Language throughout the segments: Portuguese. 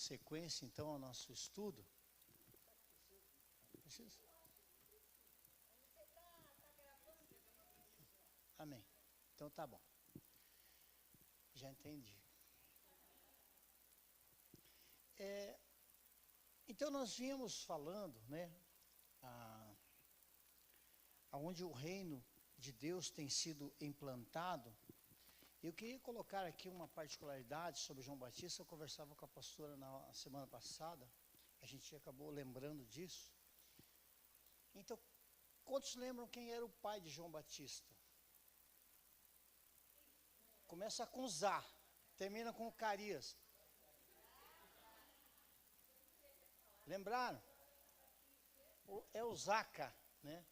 sequência então ao nosso estudo. Precisa? Amém. Então tá bom. Já entendi. Então nós vínhamos falando, né, aonde o reino de Deus tem sido implantado. Eu queria colocar aqui uma particularidade sobre João Batista. Eu conversava com a pastora na semana passada, a gente acabou lembrando disso. Então, quantos lembram quem era o pai de João Batista? Começa com Zá, termina com Carias. Lembraram? É o Zaca, né?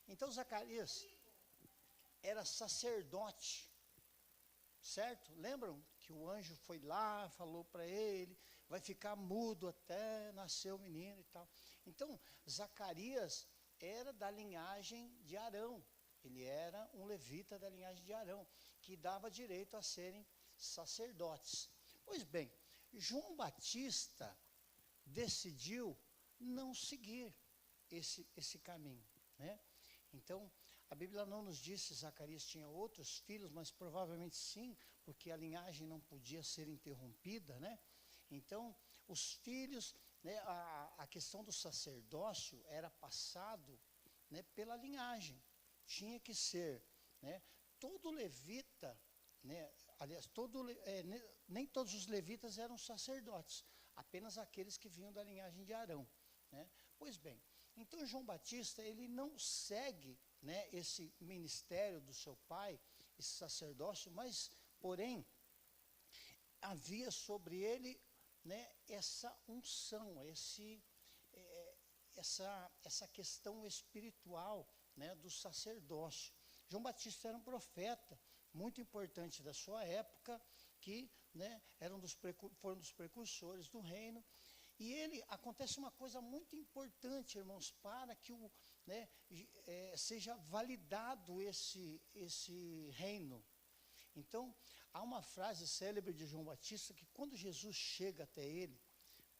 Então Zacarias era sacerdote, certo? Lembram que o anjo foi lá, falou para ele, vai ficar mudo até nascer o menino e tal. Então Zacarias era da linhagem de Arão, ele era um levita da linhagem de Arão, que dava direito a serem sacerdotes. Pois bem, João Batista decidiu não seguir esse caminho, né? Então, a Bíblia não nos diz se Zacarias tinha outros filhos, mas provavelmente sim, porque a linhagem não podia ser interrompida, né? Então, os filhos, né, a questão do sacerdócio era passado, né, pela linhagem. Tinha que ser, né, todo levita, né, aliás, nem todos os levitas eram sacerdotes, apenas aqueles que vinham da linhagem de Arão, né? Pois bem, então João Batista, ele não segue, né, esse ministério do seu pai, esse sacerdócio, mas, porém, havia sobre ele, né, essa unção, essa questão espiritual, né, do sacerdócio. João Batista era um profeta muito importante da sua época, que, né, foram dos precursores do reino. E acontece uma coisa muito importante, irmãos, para que seja validado esse reino. Então, há uma frase célebre de João Batista, que quando Jesus chega até ele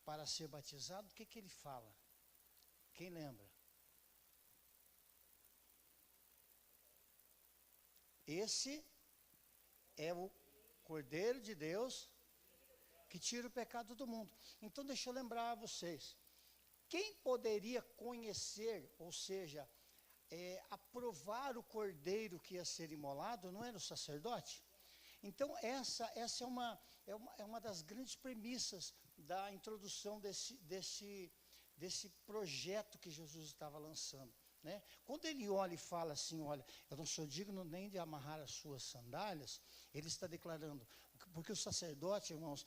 para ser batizado, o que ele fala? Quem lembra? Esse é o Cordeiro de Deus que tira o pecado do mundo. Então deixa eu lembrar a vocês, quem poderia conhecer, ou seja, aprovar o cordeiro que ia ser imolado, não era o sacerdote? Então essa é uma das grandes premissas da introdução desse projeto que Jesus estava lançando, né? Quando ele olha e fala assim, olha, eu não sou digno nem de amarrar as suas sandálias, ele está declarando, porque o sacerdote, irmãos,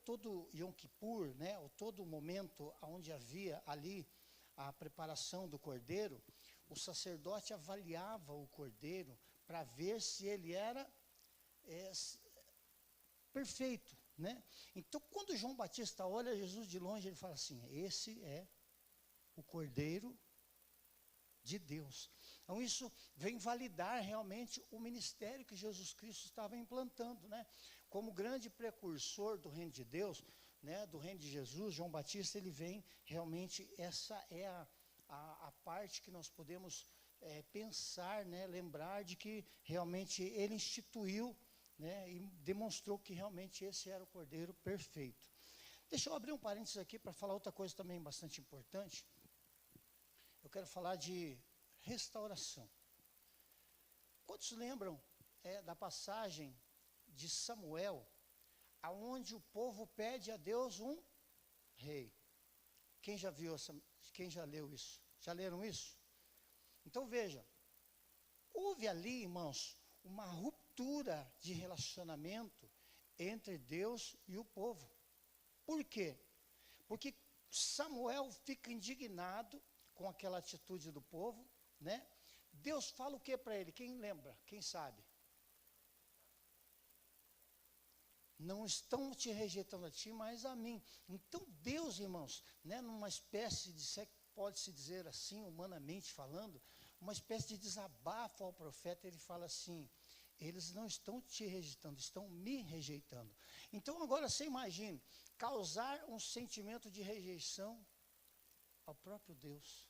todo Yom Kippur, né, todo momento onde havia ali a preparação do cordeiro, o sacerdote avaliava o cordeiro para ver se ele era perfeito, né? Então, quando João Batista olha Jesus de longe, ele fala assim, esse é o Cordeiro de Deus. Então isso vem validar realmente o ministério que Jesus Cristo estava implantando, né? Como grande precursor do reino de Deus, né, do reino de Jesus, João Batista, ele vem realmente, essa é a parte que nós podemos pensar, né, lembrar de que realmente ele instituiu, né, e demonstrou que realmente esse era o Cordeiro perfeito. Deixa eu abrir um parênteses aqui para falar outra coisa também bastante importante. Eu quero falar de restauração. Quantos lembram da passagem de Samuel, aonde o povo pede a Deus um rei? Quem já viu quem já leu isso? Já leram isso? Então veja, houve ali, irmãos, uma ruptura de relacionamento entre Deus e o povo. Por quê? Porque Samuel fica indignado com aquela atitude do povo, né? Deus fala o que para ele? Quem lembra? Quem sabe? Não estão te rejeitando a ti, mas a mim. Então Deus, irmãos, né, numa espécie de, pode-se dizer assim, humanamente falando, uma espécie de desabafo ao profeta, ele fala assim, eles não estão te rejeitando, estão me rejeitando. Então agora você imagine, causar um sentimento de rejeição ao próprio Deus,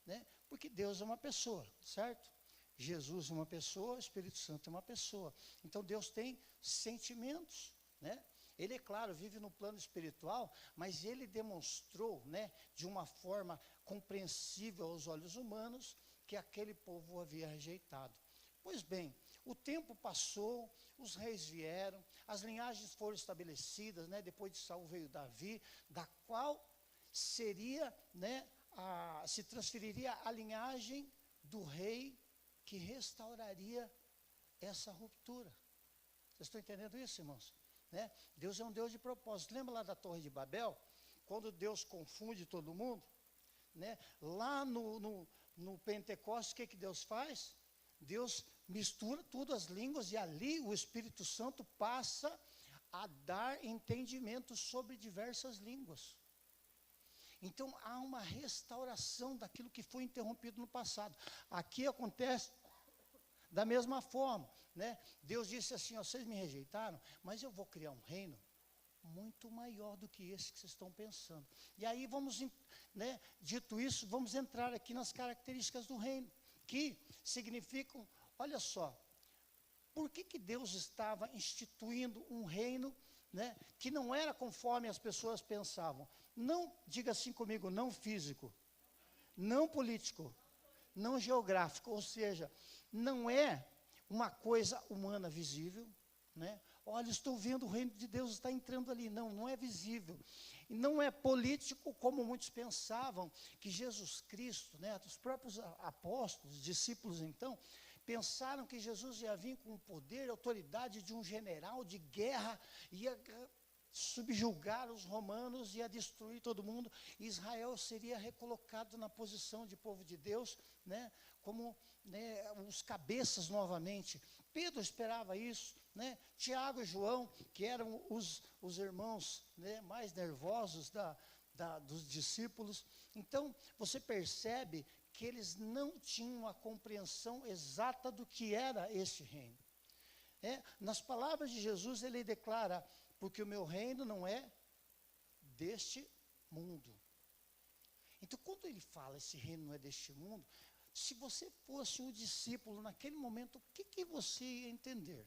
né? Porque Deus é uma pessoa, certo? Jesus é uma pessoa, o Espírito Santo é uma pessoa. Então Deus tem sentimentos, né? Ele, é claro, vive no plano espiritual, mas ele demonstrou, né, de uma forma compreensível aos olhos humanos, que aquele povo o havia rejeitado. Pois bem, o tempo passou, os reis vieram, as linhagens foram estabelecidas, né, depois de Saul veio Davi, da qual seria, né, se transferiria a linhagem do rei que restauraria essa ruptura. Vocês estão entendendo isso, irmãos? Né? Deus é um Deus de propósito. Lembra lá da Torre de Babel? Quando Deus confunde todo mundo? Né? Lá no Pentecostes, o que Deus faz? Deus mistura todas as línguas e ali o Espírito Santo passa a dar entendimento sobre diversas línguas. Então há uma restauração daquilo que foi interrompido no passado. Aqui acontece da mesma forma, né? Deus disse assim, ó, vocês me rejeitaram, mas eu vou criar um reino muito maior do que esse que vocês estão pensando. E aí vamos, né, dito isso, vamos entrar aqui nas características do reino, que significam, olha só, por que Deus estava instituindo um reino, né, que não era conforme as pessoas pensavam? Não, diga assim comigo, não físico, não político, não geográfico, ou seja, não é uma coisa humana visível, né? Olha, estou vendo o reino de Deus está entrando ali. Não, não é visível. E não é político como muitos pensavam, que Jesus Cristo, né, os próprios apóstolos, discípulos então, pensaram que Jesus ia vir com o poder e autoridade de um general de guerra, ia subjugar os romanos, ia destruir todo mundo. Israel seria recolocado na posição de povo de Deus, né, como, né, os cabeças novamente. Pedro esperava isso, né? Tiago e João, que eram os irmãos, né, mais nervosos dos discípulos. Então, você percebe que eles não tinham a compreensão exata do que era este reino. Nas palavras de Jesus, ele declara, porque o meu reino não é deste mundo. Então, quando ele fala, esse reino não é deste mundo, se você fosse um discípulo naquele momento, o que você ia entender?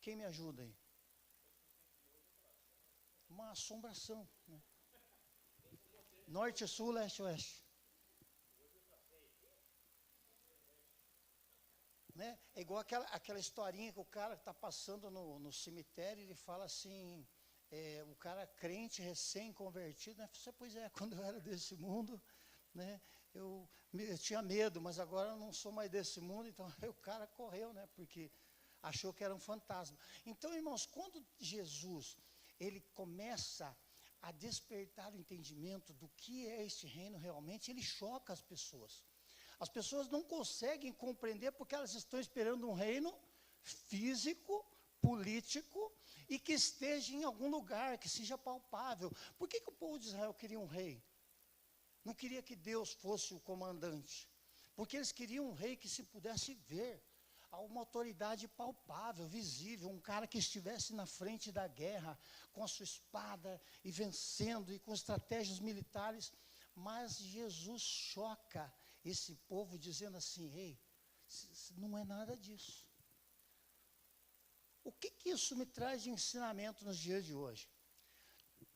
Quem me ajuda aí? Uma assombração, né? Norte, sul, leste, oeste. Né? É igual aquela historinha que o cara está passando no cemitério, ele fala assim, o cara crente, recém-convertido, né? Pois é, quando eu era desse mundo, né, eu tinha medo, mas agora eu não sou mais desse mundo, então aí o cara correu, né, porque achou que era um fantasma. Então, irmãos, quando Jesus, ele começa a despertar o entendimento do que é este reino realmente, ele choca as pessoas. As pessoas não conseguem compreender porque elas estão esperando um reino físico, político, e que esteja em algum lugar, que seja palpável. Por que o povo de Israel queria um rei? Não queria que Deus fosse o comandante, porque eles queriam um rei que se pudesse ver, a uma autoridade palpável, visível, um cara que estivesse na frente da guerra, com a sua espada, e vencendo, e com estratégias militares. Mas Jesus choca esse povo, dizendo assim, ei, não é nada disso. O que isso me traz de ensinamento nos dias de hoje?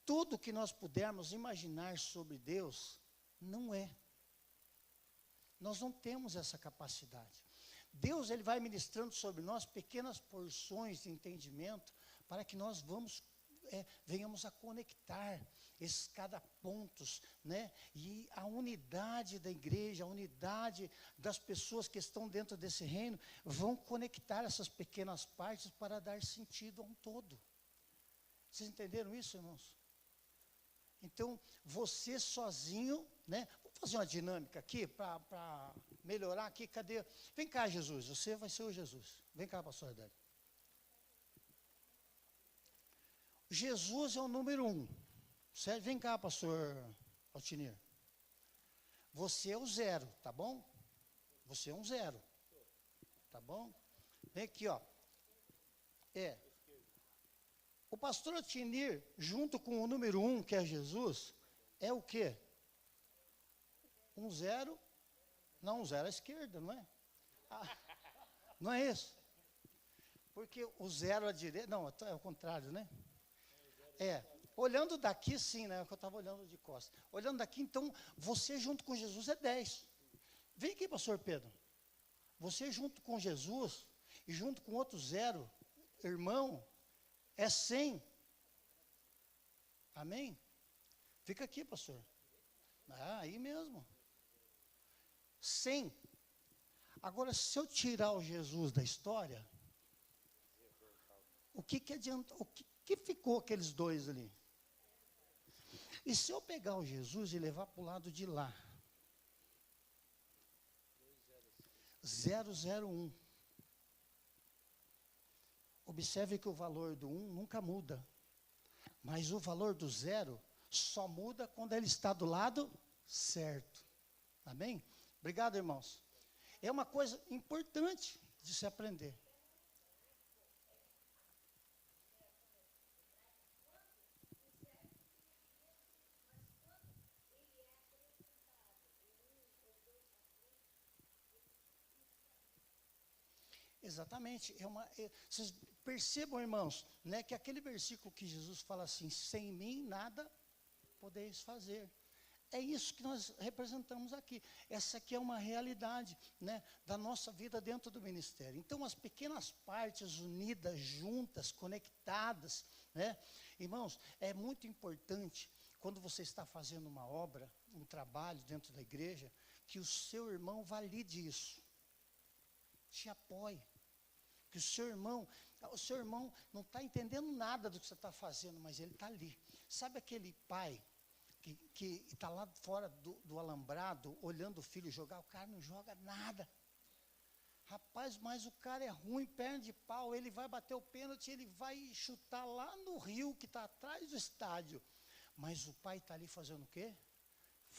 Tudo que nós pudermos imaginar sobre Deus, não é. Nós não temos essa capacidade. Deus, ele vai ministrando sobre nós pequenas porções de entendimento para que nós venhamos a conectar esses cada pontos, né? E a unidade da igreja, a unidade das pessoas que estão dentro desse reino, vão conectar essas pequenas partes para dar sentido a um todo. Vocês entenderam isso, irmãos? Então, você sozinho, né? Vamos fazer uma dinâmica aqui para melhorar aqui. Cadê? Vem cá, Jesus. Você vai ser o Jesus. Vem cá, pastor Adélio. Jesus é o número 1. Certo? Vem cá, pastor Altinir. Você é o 0, tá bom? Você é um 0. Tá bom? Vem aqui, ó. É. O pastor Otinir, junto com o número 1, que é Jesus, é o quê? Um zero, não, um zero à esquerda, não é? Ah, não é isso? Porque o zero à direita, não, é o contrário, né? É, olhando daqui sim, né? É o que eu estava olhando de costas. Olhando daqui, então, você junto com Jesus é 10. Vem aqui, pastor Pedro. Você junto com Jesus e junto com outro zero, irmão, é 100. Amém? Fica aqui, pastor. Ah, aí mesmo. 100. Agora, se eu tirar o Jesus da história, o que adianta? O que ficou aqueles dois ali? E se eu pegar o Jesus e levar para o lado de lá? 001. Observe que o valor do 1 nunca muda. Mas o valor do 0 só muda quando ele está do lado certo. Amém? Obrigado, irmãos. É uma coisa importante de se aprender. Exatamente. Vocês percebam, irmãos, né, que aquele versículo que Jesus fala assim, sem mim nada podeis fazer. É isso que nós representamos aqui. Essa aqui é uma realidade, né, da nossa vida dentro do ministério. Então, as pequenas partes unidas, juntas, conectadas, né, irmãos, é muito importante, quando você está fazendo uma obra, um trabalho dentro da igreja, que o seu irmão valide isso, te apoie. Que o seu irmão não está entendendo nada do que você está fazendo, mas ele está ali. Sabe aquele pai que está lá fora do alambrado, olhando o filho jogar? O cara não joga nada. Rapaz, mas o cara é ruim, perna de pau, ele vai bater o pênalti, ele vai chutar lá no rio, que está atrás do estádio. Mas o pai está ali fazendo o quê?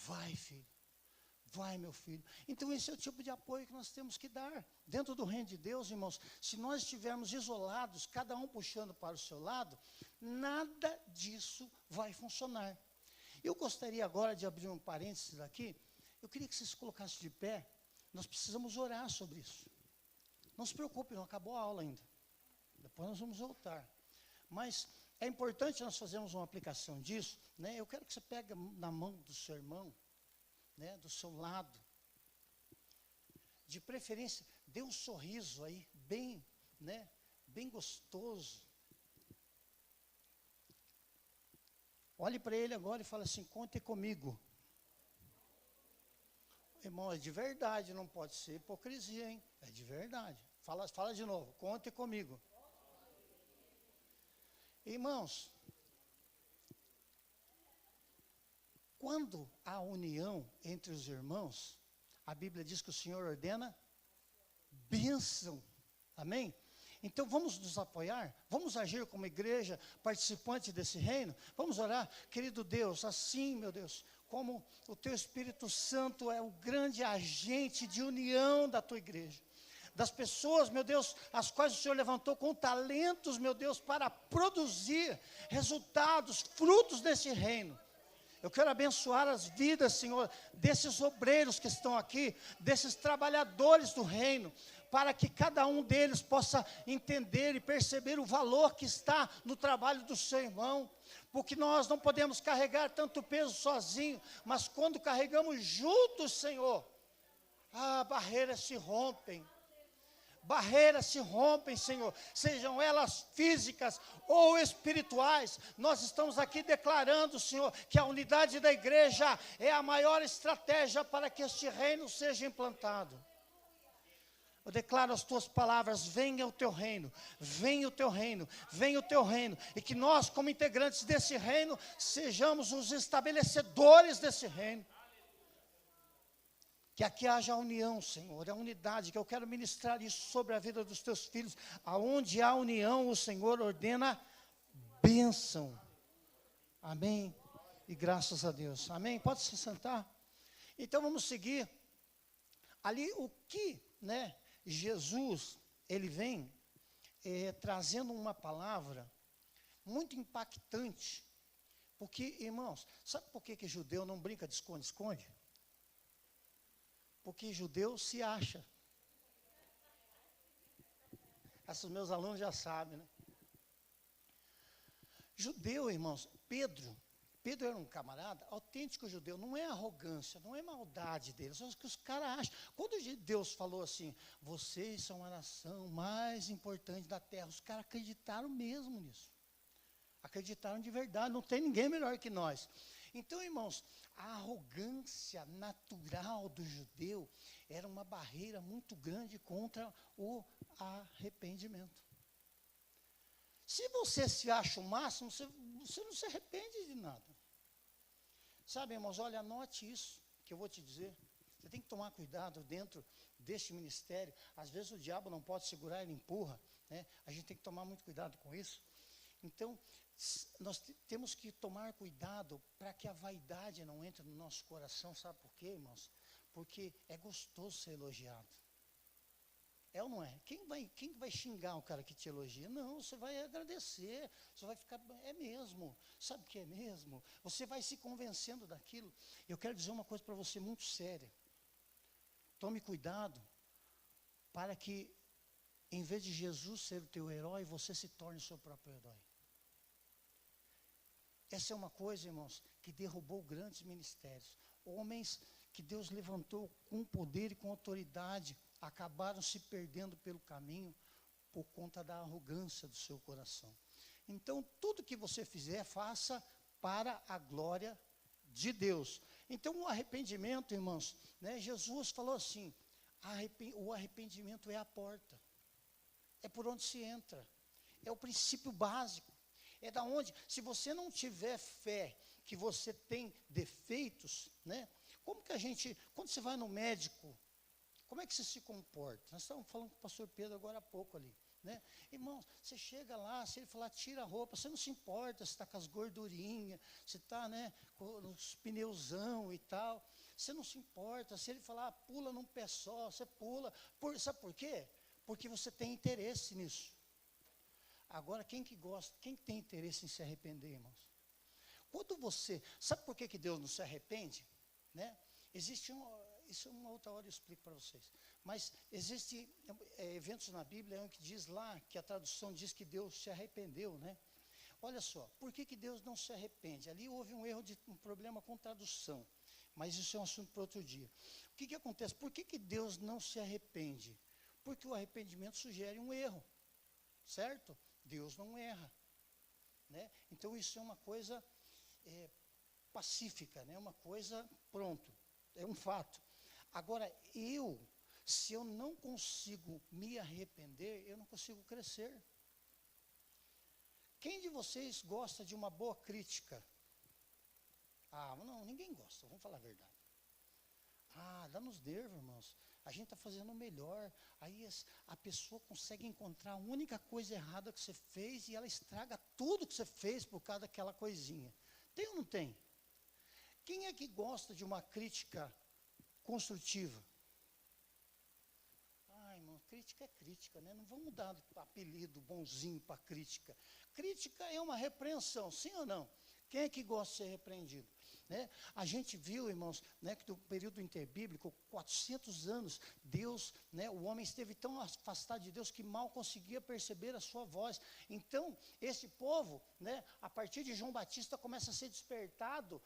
Vai, filho. Vai, meu filho. Então, esse é o tipo de apoio que nós temos que dar. Dentro do reino de Deus, irmãos, se nós estivermos isolados, cada um puxando para o seu lado, nada disso vai funcionar. Eu gostaria agora de abrir um parênteses aqui. Eu queria que vocês se colocassem de pé. Nós precisamos orar sobre isso. Não se preocupe, não acabou a aula ainda. Depois nós vamos voltar. Mas é importante nós fazermos uma aplicação disso, né? Eu quero que você pegue na mão do seu irmão, né, do seu lado, de preferência, dê um sorriso aí, bem, né, bem gostoso. Olhe para ele agora e fale assim: conte comigo. Irmão, é de verdade, não pode ser hipocrisia, hein? É de verdade. Fala de novo, conte comigo. Irmãos, quando há união entre os irmãos, a Bíblia diz que o Senhor ordena bênção. Amém? Então vamos nos apoiar, vamos agir como igreja, participante desse reino. Vamos orar, querido Deus, assim, meu Deus, como o teu Espírito Santo é o grande agente de união da tua igreja. Das pessoas, meu Deus, as quais o Senhor levantou com talentos, meu Deus, para produzir resultados, frutos desse reino. Eu quero abençoar as vidas, Senhor, desses obreiros que estão aqui, desses trabalhadores do reino, para que cada um deles possa entender e perceber o valor que está no trabalho do seu irmão, porque nós não podemos carregar tanto peso sozinho, mas quando carregamos juntos, Senhor, barreiras se rompem. Barreiras se rompem, Senhor, sejam elas físicas ou espirituais. Nós estamos aqui declarando, Senhor, que a unidade da igreja é a maior estratégia para que este reino seja implantado. Eu declaro as tuas palavras: venha o teu reino, venha o teu reino, venha o teu reino. E que nós, como integrantes desse reino, sejamos os estabelecedores desse reino. Que aqui haja união, Senhor, a unidade, que eu quero ministrar isso sobre a vida dos teus filhos. Aonde há união, o Senhor ordena bênção. Amém? E graças a Deus. Amém? Pode se sentar? Então vamos seguir. Ali o que, né, Jesus, ele vem, trazendo uma palavra muito impactante, porque, irmãos, sabe por que judeu não brinca de esconde-esconde? Porque judeu se acha. Esses meus alunos já sabem, né? Judeu, irmãos, Pedro era um camarada autêntico judeu, não é arrogância, não é maldade deles, é o que os caras acham. Quando Deus falou assim, vocês são a nação mais importante da terra, os caras acreditaram mesmo nisso. Acreditaram de verdade, não tem ninguém melhor que nós. Então, irmãos, a arrogância natural do judeu era uma barreira muito grande contra o arrependimento. Se você se acha o máximo, você não se arrepende de nada. Sabe, irmãos, olha, anote isso que eu vou te dizer. Você tem que tomar cuidado dentro deste ministério. Às vezes o diabo não pode segurar, ele empurra, né? A gente tem que tomar muito cuidado com isso. Então, nós temos que tomar cuidado para que a vaidade não entre no nosso coração. Sabe por quê, irmãos? Porque é gostoso ser elogiado. É ou não é? Quem vai xingar o cara que te elogia? Não, você vai agradecer, você vai ficar, é mesmo, sabe o que é mesmo? Você vai se convencendo daquilo. Eu quero dizer uma coisa para você muito séria. Tome cuidado para que, em vez de Jesus ser o teu herói, você se torne o seu próprio herói. Essa é uma coisa, irmãos, que derrubou grandes ministérios. Homens que Deus levantou com poder e com autoridade, acabaram se perdendo pelo caminho por conta da arrogância do seu coração. Então, tudo que você fizer, faça para a glória de Deus. Então, o arrependimento, irmãos, né, Jesus falou assim, o arrependimento é a porta. É por onde se entra. É o princípio básico. É da onde, se você não tiver fé que você tem defeitos, né? Como que a gente, quando você vai no médico, como é que você se comporta? Nós estávamos falando com o pastor Pedro agora há pouco ali, né? Irmãos, você chega lá, se ele falar, tira a roupa, você não se importa se está com as gordurinhas, se está, né, com os pneuzão e tal, você não se importa, se ele falar, pula num pé só, você pula, sabe por quê? Porque você tem interesse nisso. Agora, quem que tem interesse em se arrepender, irmãos? Quando você, sabe por que Deus não se arrepende? Né? Isso uma outra hora eu explico para vocês. Mas existem eventos na Bíblia que diz lá, que a tradução diz que Deus se arrependeu, né? Olha só, por que Deus não se arrepende? Ali houve um problema com tradução, mas isso é um assunto para outro dia. O que acontece? Por que Deus não se arrepende? Porque o arrependimento sugere um erro, certo? Deus não erra, né? Então isso é uma coisa pacífica, né? Uma coisa, pronto, é um fato. Agora, se eu não consigo me arrepender, eu não consigo crescer. Quem de vocês gosta de uma boa crítica? Ah, não, ninguém gosta, vamos falar a verdade. Ah, dá nos nervos, irmãos. A gente está fazendo o melhor. Aí a pessoa consegue encontrar a única coisa errada que você fez e ela estraga tudo que você fez por causa daquela coisinha. Tem ou não tem? Quem é que gosta de uma crítica construtiva? Ah, irmão, crítica é crítica, né? Não vamos dar apelido bonzinho para crítica. Crítica é uma repreensão, sim ou não? Quem é que gosta de ser repreendido? Né? A gente viu, irmãos, né, que no período interbíblico, 400 anos, Deus, né, o homem esteve tão afastado de Deus que mal conseguia perceber a sua voz. Então, esse povo, né, a partir de João Batista, começa a ser despertado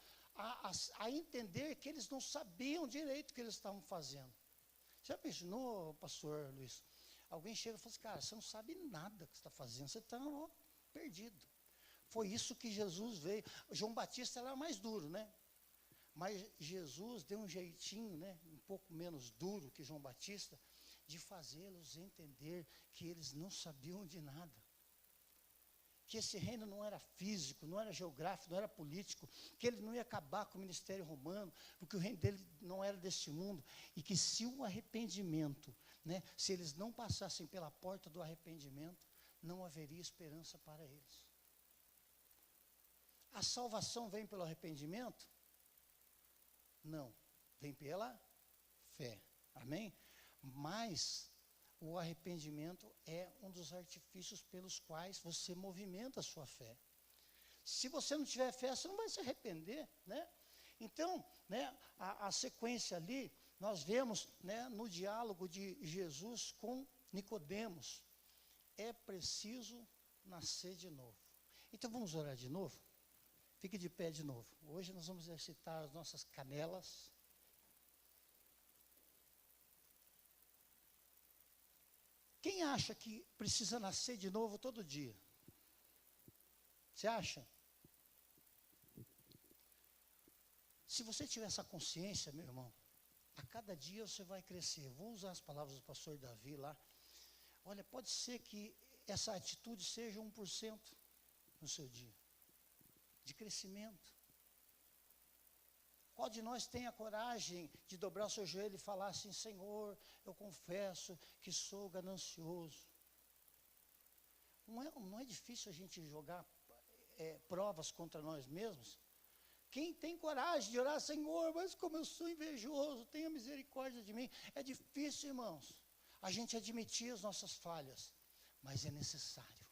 a entender que eles não sabiam direito o que eles estavam fazendo. Já imaginou, pastor Luiz? Alguém chega e fala assim, cara, você não sabe nada que você está fazendo, você está perdido. Foi isso que Jesus veio. João Batista era mais duro, né? Mas Jesus deu um jeitinho, né? Um pouco menos duro que João Batista, de fazê-los entender que eles não sabiam de nada. Que esse reino não era físico, não era geográfico, não era político, que ele não ia acabar com o ministério romano, porque o reino dele não era deste mundo, e que se o arrependimento, né, se eles não passassem pela porta do arrependimento, não haveria esperança para eles. A salvação vem pelo arrependimento? Não, vem pela fé, amém? Mas o arrependimento é um dos artifícios pelos quais você movimenta a sua fé. Se você não tiver fé, você não vai se arrepender, né? Então, né, a sequência ali, nós vemos, né, no diálogo de Jesus com Nicodemos, é preciso nascer de novo. Então vamos orar de novo? Fique de pé de novo. Hoje nós vamos exercitar as nossas canelas. Quem acha que precisa nascer de novo todo dia? Você acha? Se você tiver essa consciência, meu irmão, a cada dia você vai crescer. Vou usar as palavras do pastor Davi lá. Olha, pode ser que essa atitude seja 1% no seu dia, de crescimento. Qual de nós tem a coragem de dobrar o seu joelho e falar assim: Senhor, eu confesso que sou ganancioso. Não é difícil a gente jogar provas contra nós mesmos? Quem tem coragem de orar: Senhor, mas como eu sou invejoso, tenha misericórdia de mim. É difícil, irmãos, a gente admitir as nossas falhas, mas é necessário.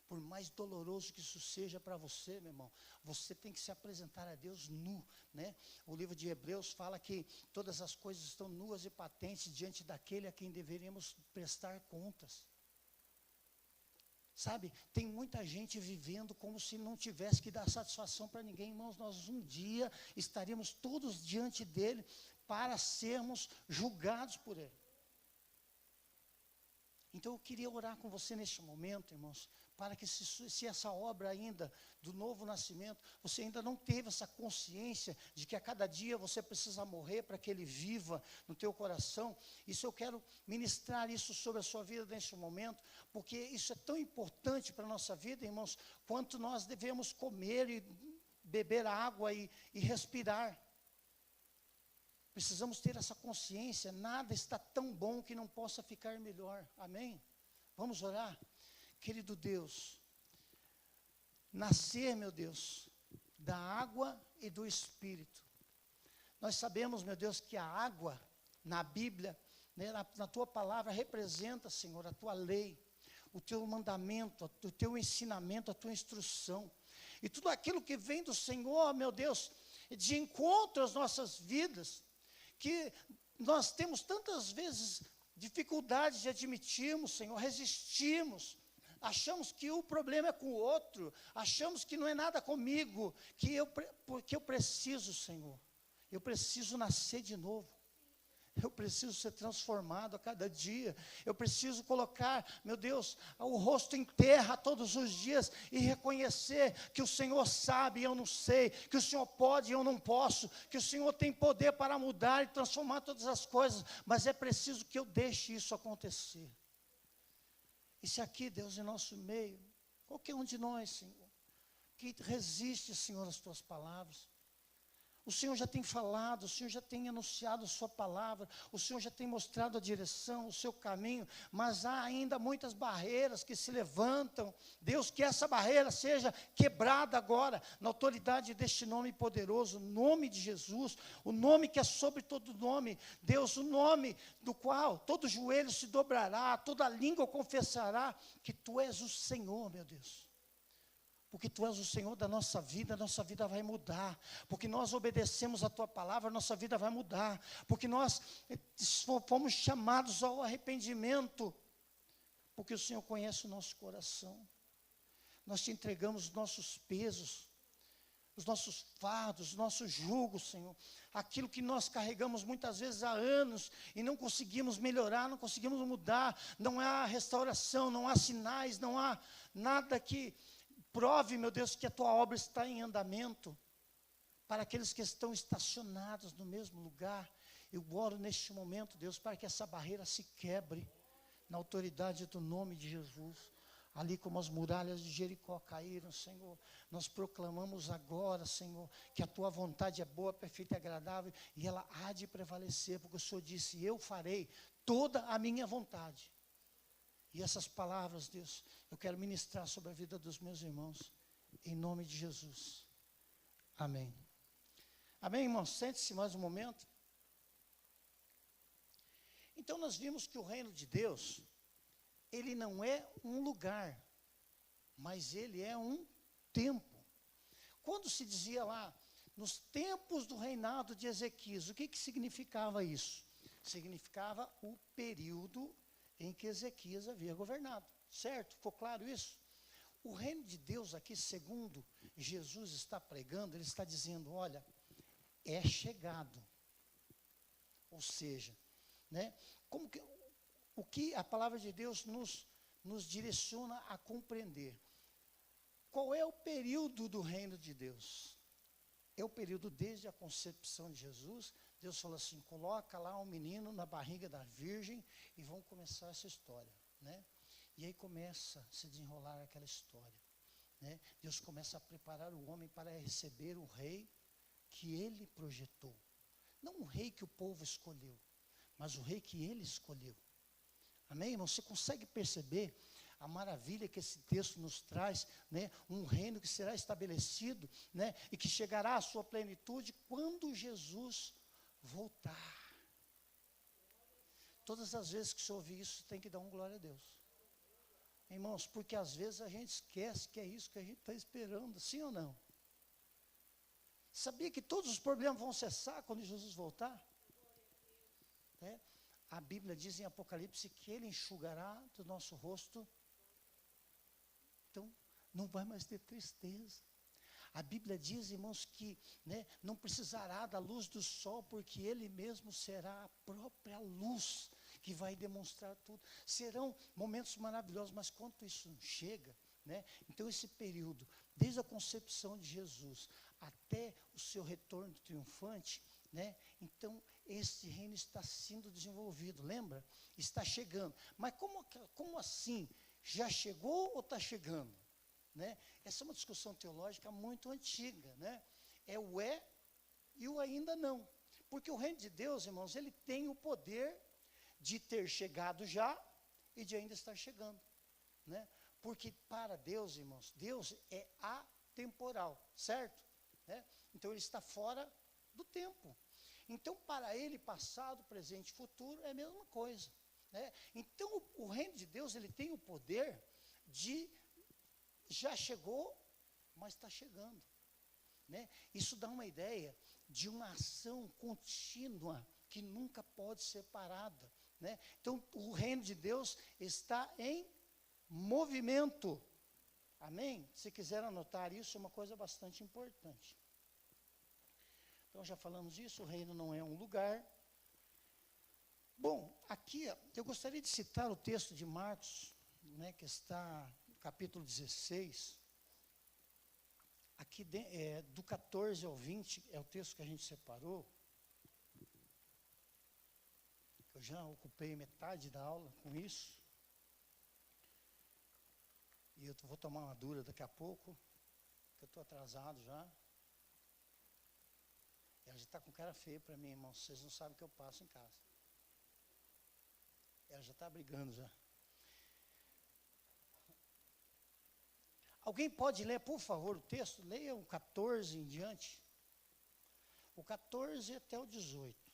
Por mais doloroso que isso seja para você, meu irmão, você tem que se apresentar a Deus nu, né? O livro de Hebreus fala que todas as coisas estão nuas e patentes diante daquele a quem deveríamos prestar contas. Sabe, tem muita gente vivendo como se não tivesse que dar satisfação para ninguém. Irmãos, nós um dia estaremos todos diante dele para sermos julgados por ele. Então eu queria orar com você neste momento, irmãos, para que se essa obra ainda do novo nascimento, você ainda não teve essa consciência de que a cada dia você precisa morrer para que ele viva no teu coração, isso eu quero ministrar isso sobre a sua vida neste momento, porque isso é tão importante para a nossa vida, irmãos, quanto nós devemos comer e beber água e respirar. Precisamos ter essa consciência, nada está tão bom que não possa ficar melhor, amém? Vamos orar? Querido Deus, nascer, meu Deus, da água e do Espírito. Nós sabemos, meu Deus, que a água, na Bíblia, né, na tua palavra, representa, Senhor, a tua lei, o teu mandamento, o teu ensinamento, a tua instrução. E tudo aquilo que vem do Senhor, meu Deus, de encontro às nossas vidas, que nós temos tantas vezes dificuldade de admitirmos, Senhor, resistimos, achamos que o problema é com o outro, achamos que não é nada comigo, porque eu preciso, Senhor, eu preciso nascer de novo. Eu preciso ser transformado a cada dia. Eu preciso colocar, meu Deus, o rosto em terra todos os dias e reconhecer que o Senhor sabe e eu não sei, que o Senhor pode e eu não posso, que o Senhor tem poder para mudar e transformar todas as coisas, mas é preciso que eu deixe isso acontecer. E se aqui, Deus, em nosso meio, qualquer um de nós, Senhor, que resiste, Senhor, às tuas palavras, o Senhor já tem falado, o Senhor já tem anunciado a sua palavra, o Senhor já tem mostrado a direção, o seu caminho, mas há ainda muitas barreiras que se levantam. Deus, que essa barreira seja quebrada agora, na autoridade deste nome poderoso, o nome de Jesus, o nome que é sobre todo nome. Deus, o nome do qual todo joelho se dobrará, toda língua confessará que Tu és o Senhor, meu Deus. Porque Tu és o Senhor da nossa vida, a nossa vida vai mudar. Porque nós obedecemos a Tua palavra, a nossa vida vai mudar. Porque nós fomos chamados ao arrependimento. Porque o Senhor conhece o nosso coração. Nós Te entregamos os nossos pesos, os nossos fardos, os nossos julgos, Senhor. Aquilo que nós carregamos muitas vezes há anos e não conseguimos melhorar, não conseguimos mudar. Não há restauração, não há sinais, não há nada que prove, meu Deus, que a Tua obra está em andamento. Para aqueles que estão estacionados no mesmo lugar, eu oro neste momento, Deus, para que essa barreira se quebre, na autoridade do nome de Jesus. Ali como as muralhas de Jericó caíram, Senhor, nós proclamamos agora, Senhor, que a Tua vontade é boa, perfeita e agradável, e ela há de prevalecer, porque o Senhor disse: eu farei toda a minha vontade. E essas palavras, Deus, eu quero ministrar sobre a vida dos meus irmãos, em nome de Jesus. Amém. Amém, irmãos? Sente-se mais um momento. Então nós vimos que o reino de Deus, ele não é um lugar, mas ele é um tempo. Quando se dizia lá, nos tempos do reinado de Ezequias, o que significava isso? Significava o período em que Ezequias havia governado, certo? Ficou claro isso? O reino de Deus aqui, segundo Jesus está pregando, ele está dizendo, olha, é chegado. Ou seja, né, o que a palavra de Deus nos direciona a compreender. Qual é o período do reino de Deus? É o período desde a concepção de Jesus. Deus falou assim, coloca lá um menino na barriga da virgem e vão começar essa história, né? E aí começa a se desenrolar aquela história, né? Deus começa a preparar o homem para receber o rei que ele projetou. Não o rei que o povo escolheu, mas o rei que ele escolheu. Amém, irmão? Você consegue perceber a maravilha que esse texto nos traz, né? Um reino que será estabelecido, né? E que chegará à sua plenitude quando Jesus voltar. Todas as vezes que você ouvir isso, tem que dar um glória a Deus. Irmãos, porque às vezes a gente esquece que é isso que a gente está esperando, sim ou não? Sabia que todos os problemas vão cessar quando Jesus voltar? É. A Bíblia diz em Apocalipse que Ele enxugará do nosso rosto. Então, não vai mais ter tristeza. A Bíblia diz, irmãos, que, né, não precisará da luz do sol, porque Ele mesmo será a própria luz que vai demonstrar tudo. Serão momentos maravilhosos, mas quando isso não chega, né, então esse período, desde a concepção de Jesus até o seu retorno triunfante, né, então esse reino está sendo desenvolvido, lembra? Está chegando. Mas como assim? Já chegou ou está chegando? Né? Essa é uma discussão teológica muito antiga, né? É o e o ainda não. Porque o reino de Deus, irmãos, ele tem o poder de ter chegado já e de ainda estar chegando, né? Porque para Deus, irmãos, Deus é atemporal, certo? Né? Então ele está fora do tempo. Então para ele, passado, presente e futuro é a mesma coisa, né? Então o reino de Deus, ele tem o poder de já chegou, mas está chegando, né? Isso dá uma ideia de uma ação contínua que nunca pode ser parada, né? Então o reino de Deus está em movimento. Amém? Se quiser anotar isso, é uma coisa bastante importante. Então já falamos disso, o reino não é um lugar. Bom, aqui eu gostaria de citar o texto de Marcos, né, que está no capítulo 16, aqui do 14 ao 20, é o texto que a gente separou. Eu já ocupei metade da aula com isso. E eu vou tomar uma dura daqui a pouco, porque eu estou atrasado já. Ela já está com cara feia para mim, irmão. Vocês não sabem o que eu passo em casa. Ela já está brigando já. Alguém pode ler, por favor, o texto? Leia o 14 em diante. O 14 até o 18.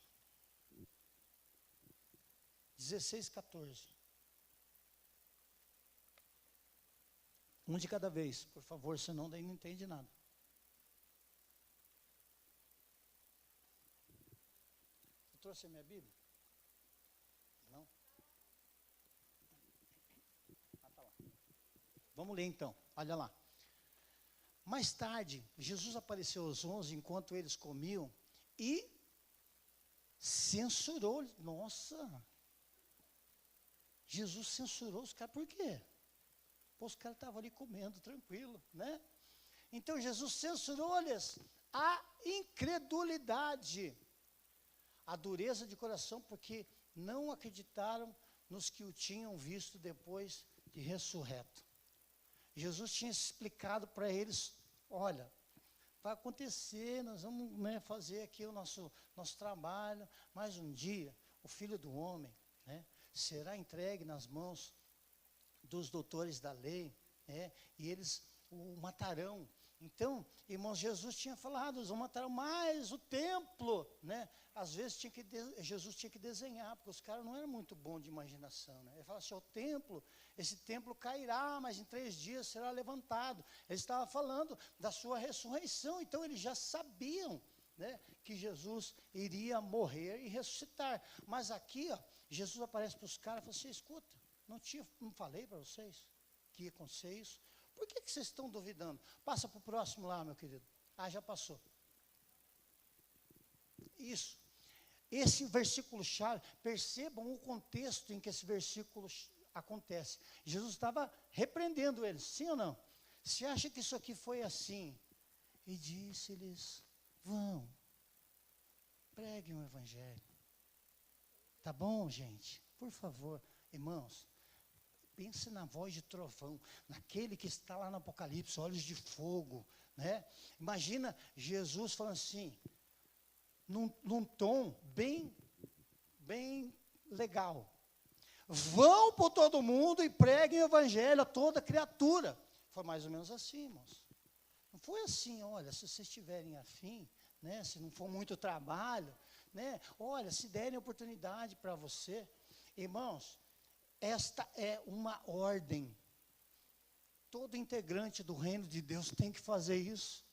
16, 14. Um de cada vez, por favor, senão daí não entende nada. Você trouxe a minha Bíblia? Não? Ah, tá lá. Vamos ler então, olha lá. Mais tarde, Jesus apareceu aos 11 enquanto eles comiam e censurou. Nossa! Jesus censurou os caras, por quê? Pô, os caras estavam ali comendo, tranquilo, né? Então Jesus censurou-lhes a incredulidade, a dureza de coração, porque não acreditaram nos que o tinham visto depois de ressurreto. Jesus tinha explicado para eles, olha, vai acontecer, nós vamos, né, fazer aqui o nosso trabalho, mas um dia o Filho do Homem, né, será entregue nas mãos dos doutores da lei, né, e eles o matarão. Então, irmãos, Jesus tinha falado, eles vão matar, mas o templo, né? Às vezes Jesus tinha que desenhar, porque os caras não eram muito bons de imaginação, né? Ele fala assim, o templo, esse templo cairá, mas em 3 dias será levantado. Ele estava falando da sua ressurreição, então eles já sabiam, né, que Jesus iria morrer e ressuscitar. Mas aqui, ó, Jesus aparece para os caras e fala assim, escuta, não falei para vocês que ia acontecer isso? Por que vocês estão duvidando? Passa para o próximo lá, meu querido. Ah, já passou. Isso. Esse versículo-chave, percebam o contexto em que esse versículo acontece. Jesus estava repreendendo eles, sim ou não? Você acha que isso aqui foi assim? E disse-lhes, vão, preguem o evangelho. Tá bom, gente? Por favor, irmãos. Pense na voz de trovão, naquele que está lá no Apocalipse, olhos de fogo, né? Imagina Jesus falando assim, num tom bem legal. Vão por todo mundo e preguem o evangelho a toda criatura. Foi mais ou menos assim, irmãos. Não foi assim, olha, se vocês estiverem afim, né? Se não for muito trabalho, né? Olha, se derem oportunidade para você. Irmãos, esta é uma ordem. Todo integrante do reino de Deus tem que fazer isso.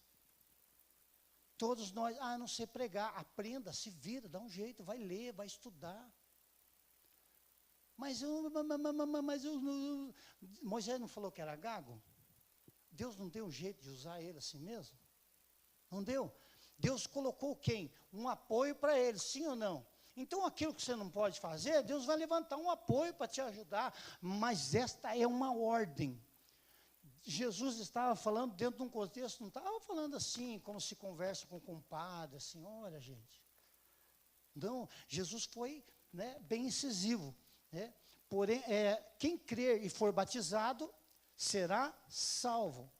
Todos nós, não sei pregar, aprenda, se vira, dá um jeito, vai ler, vai estudar. Mas Moisés não falou que era gago? Deus não deu um jeito de usar ele assim mesmo? Não deu? Deus colocou quem? Um apoio para ele, sim ou não? Então, aquilo que você não pode fazer, Deus vai levantar um apoio para te ajudar. Mas esta é uma ordem. Jesus estava falando dentro de um contexto, não estava falando assim, como se conversa com o compadre, assim, olha, gente. Não, Jesus foi, né, bem incisivo. Né? Porém, quem crer e for batizado, será salvo.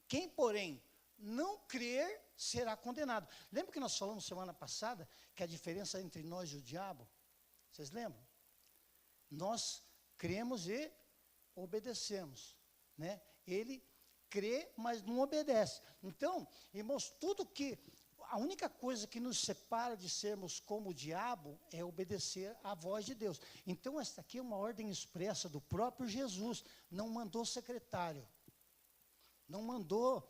Quem, porém, não crer, será condenado. Lembra que nós falamos semana passada que a diferença entre nós e o diabo? Vocês lembram? Nós cremos e obedecemos, né? Ele crê, mas não obedece. Então, irmãos, a única coisa que nos separa de sermos como o diabo é obedecer à voz de Deus. Então, esta aqui é uma ordem expressa do próprio Jesus. Não mandou secretário. Não mandou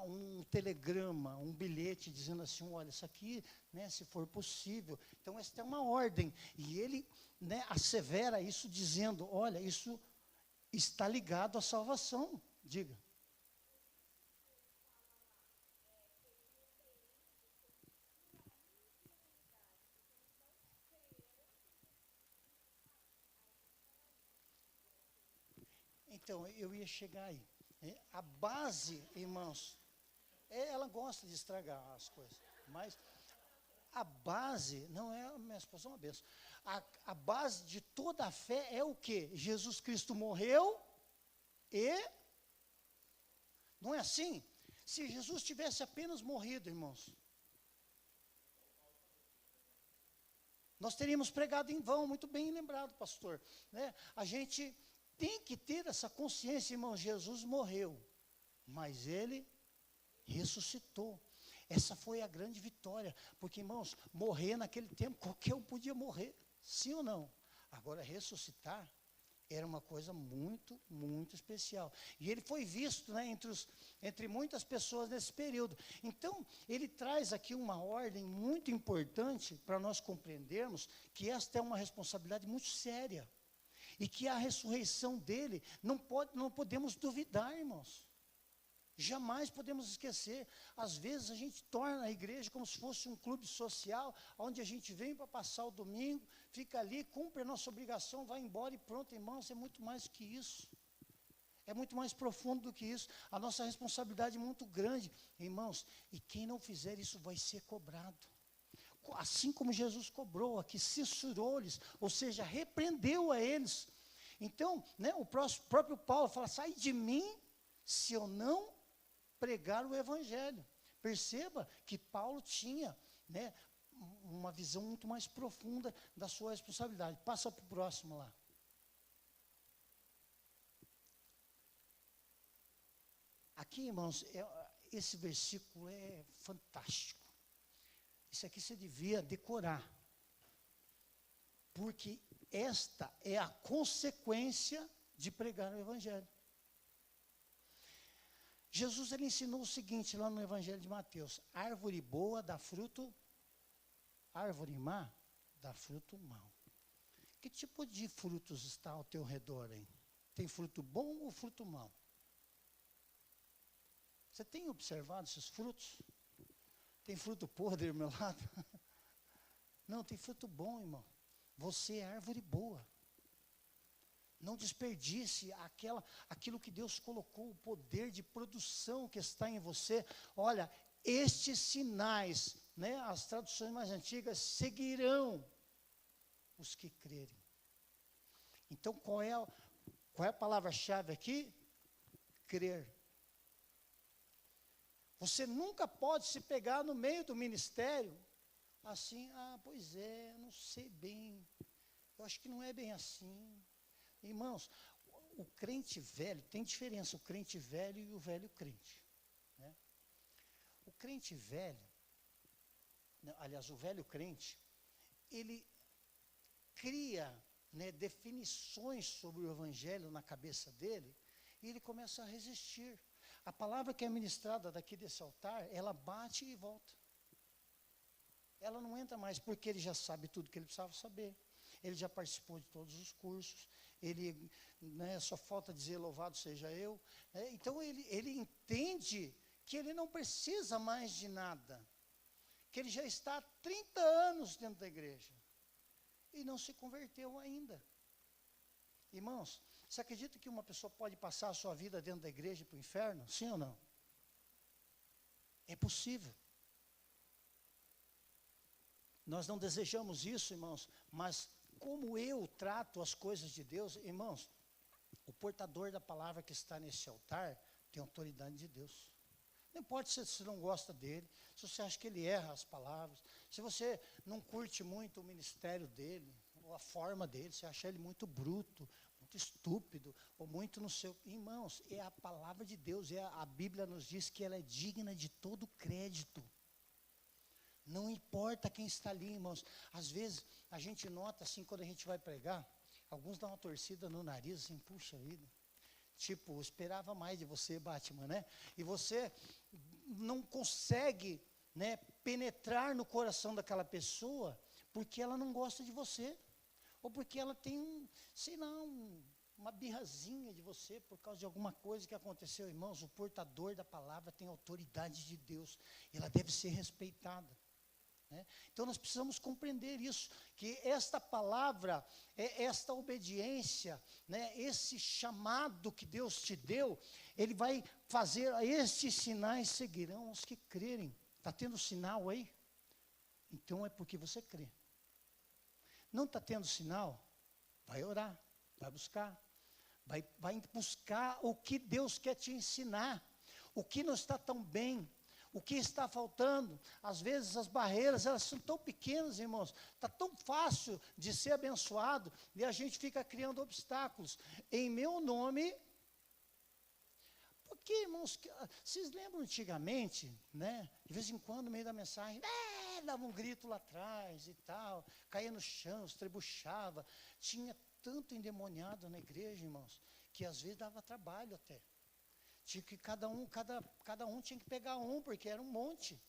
um telegrama, um bilhete dizendo assim, olha, isso aqui, né, se for possível. Então, esta é uma ordem. E ele, né, assevera isso dizendo, olha, isso está ligado à salvação. Diga. Então, eu ia chegar aí. A base, irmãos, ela gosta de estragar as coisas, mas a base, não é, minha esposa é uma benção, a base de toda a fé é o quê? Jesus Cristo morreu e, não é assim? Se Jesus tivesse apenas morrido, irmãos, nós teríamos pregado em vão, muito bem lembrado, pastor, né? A gente tem que ter essa consciência, irmão, Jesus morreu, mas ele ressuscitou. Essa foi a grande vitória, porque, irmãos, morrer naquele tempo, qualquer um podia morrer, sim ou não? Agora, ressuscitar era uma coisa muito, muito especial. E ele foi visto, né, entre muitas pessoas nesse período. Então, ele traz aqui uma ordem muito importante para nós compreendermos que esta é uma responsabilidade muito séria. E que a ressurreição dele, não podemos duvidar, irmãos. Jamais podemos esquecer. Às vezes a gente torna a igreja como se fosse um clube social, onde a gente vem para passar o domingo, fica ali, cumpre a nossa obrigação, vai embora e pronto, irmãos, é muito mais que isso. É muito mais profundo do que isso. A nossa responsabilidade é muito grande, irmãos, e quem não fizer isso vai ser cobrado. Assim como Jesus cobrou aqui, censurou-lhes, ou seja, repreendeu a eles. Então, né, o próprio Paulo fala, sai de mim se eu não pregar o evangelho. Perceba que Paulo tinha, né, uma visão muito mais profunda da sua responsabilidade. Passa para o próximo lá. Aqui, irmãos, esse versículo é fantástico. Isso aqui você devia decorar. Porque esta é a consequência de pregar o Evangelho. Jesus ele ensinou o seguinte lá no Evangelho de Mateus: árvore boa dá fruto, árvore má dá fruto mau. Que tipo de frutos está ao teu redor aí? Tem fruto bom ou fruto mau? Você tem observado esses frutos? Tem fruto podre do meu lado? Não, tem fruto bom, irmão. Você é árvore boa. Não desperdice aquilo que Deus colocou, o poder de produção que está em você. Olha, estes sinais, né, as traduções mais antigas, seguirão os que crerem. Então, qual é a palavra-chave aqui? Crer. Você nunca pode se pegar no meio do ministério, assim, pois é, eu não sei bem, eu acho que não é bem assim. Irmãos, o crente velho, tem diferença o crente velho e o velho crente. Né? O crente velho, aliás, o velho crente, ele cria, né, definições sobre o Evangelho na cabeça dele, e ele começa a resistir. A palavra que é ministrada daqui desse altar, ela bate e volta. Ela não entra mais, porque ele já sabe tudo que ele precisava saber. Ele já participou de todos os cursos. Ele, né, só falta dizer louvado seja eu. Então ele entende que ele não precisa mais de nada. Que ele já está há 30 anos dentro da igreja. E não se converteu ainda. Irmãos, você acredita que uma pessoa pode passar a sua vida dentro da igreja para o inferno? Sim ou não? É possível. Nós não desejamos isso, irmãos, mas como eu trato as coisas de Deus, irmãos, o portador da palavra que está nesse altar tem autoridade de Deus. Não importa se você não gosta dele, se você acha que ele erra as palavras, se você não curte muito o ministério dele, ou a forma dele, você acha ele muito bruto, muito estúpido, ou muito no seu... Irmãos, é a palavra de Deus, a Bíblia nos diz que ela é digna de todo crédito. Não importa quem está ali, irmãos. Às vezes, a gente nota assim, quando a gente vai pregar, alguns dão uma torcida no nariz, assim, puxa vida. Tipo, esperava mais de você, Batman, né? E você não consegue, né, penetrar no coração daquela pessoa, porque ela não gosta de você. Ou porque ela tem, sei lá, uma birrazinha de você, por causa de alguma coisa que aconteceu. Irmãos, o portador da palavra tem autoridade de Deus. Ela deve ser respeitada. Né? Então nós precisamos compreender isso, que esta palavra, esta obediência, né, esse chamado que Deus te deu, Ele vai fazer, estes sinais seguirão os que crerem. Está tendo sinal aí? Então é porque você crê. Não está tendo sinal? Vai orar, vai buscar. Vai buscar o que Deus quer te ensinar. O que não está tão bem. O que está faltando. Às vezes as barreiras, elas são tão pequenas, irmãos. Está tão fácil de ser abençoado. E a gente fica criando obstáculos. Em meu nome... Porque, irmãos, vocês lembram antigamente, né? De vez em quando, no meio da mensagem, dava um grito lá atrás e tal, caía no chão, estrebuchava. Tinha tanto endemoniado na igreja, irmãos, que às vezes dava trabalho até. Tinha que cada um tinha que pegar um, porque era um monte.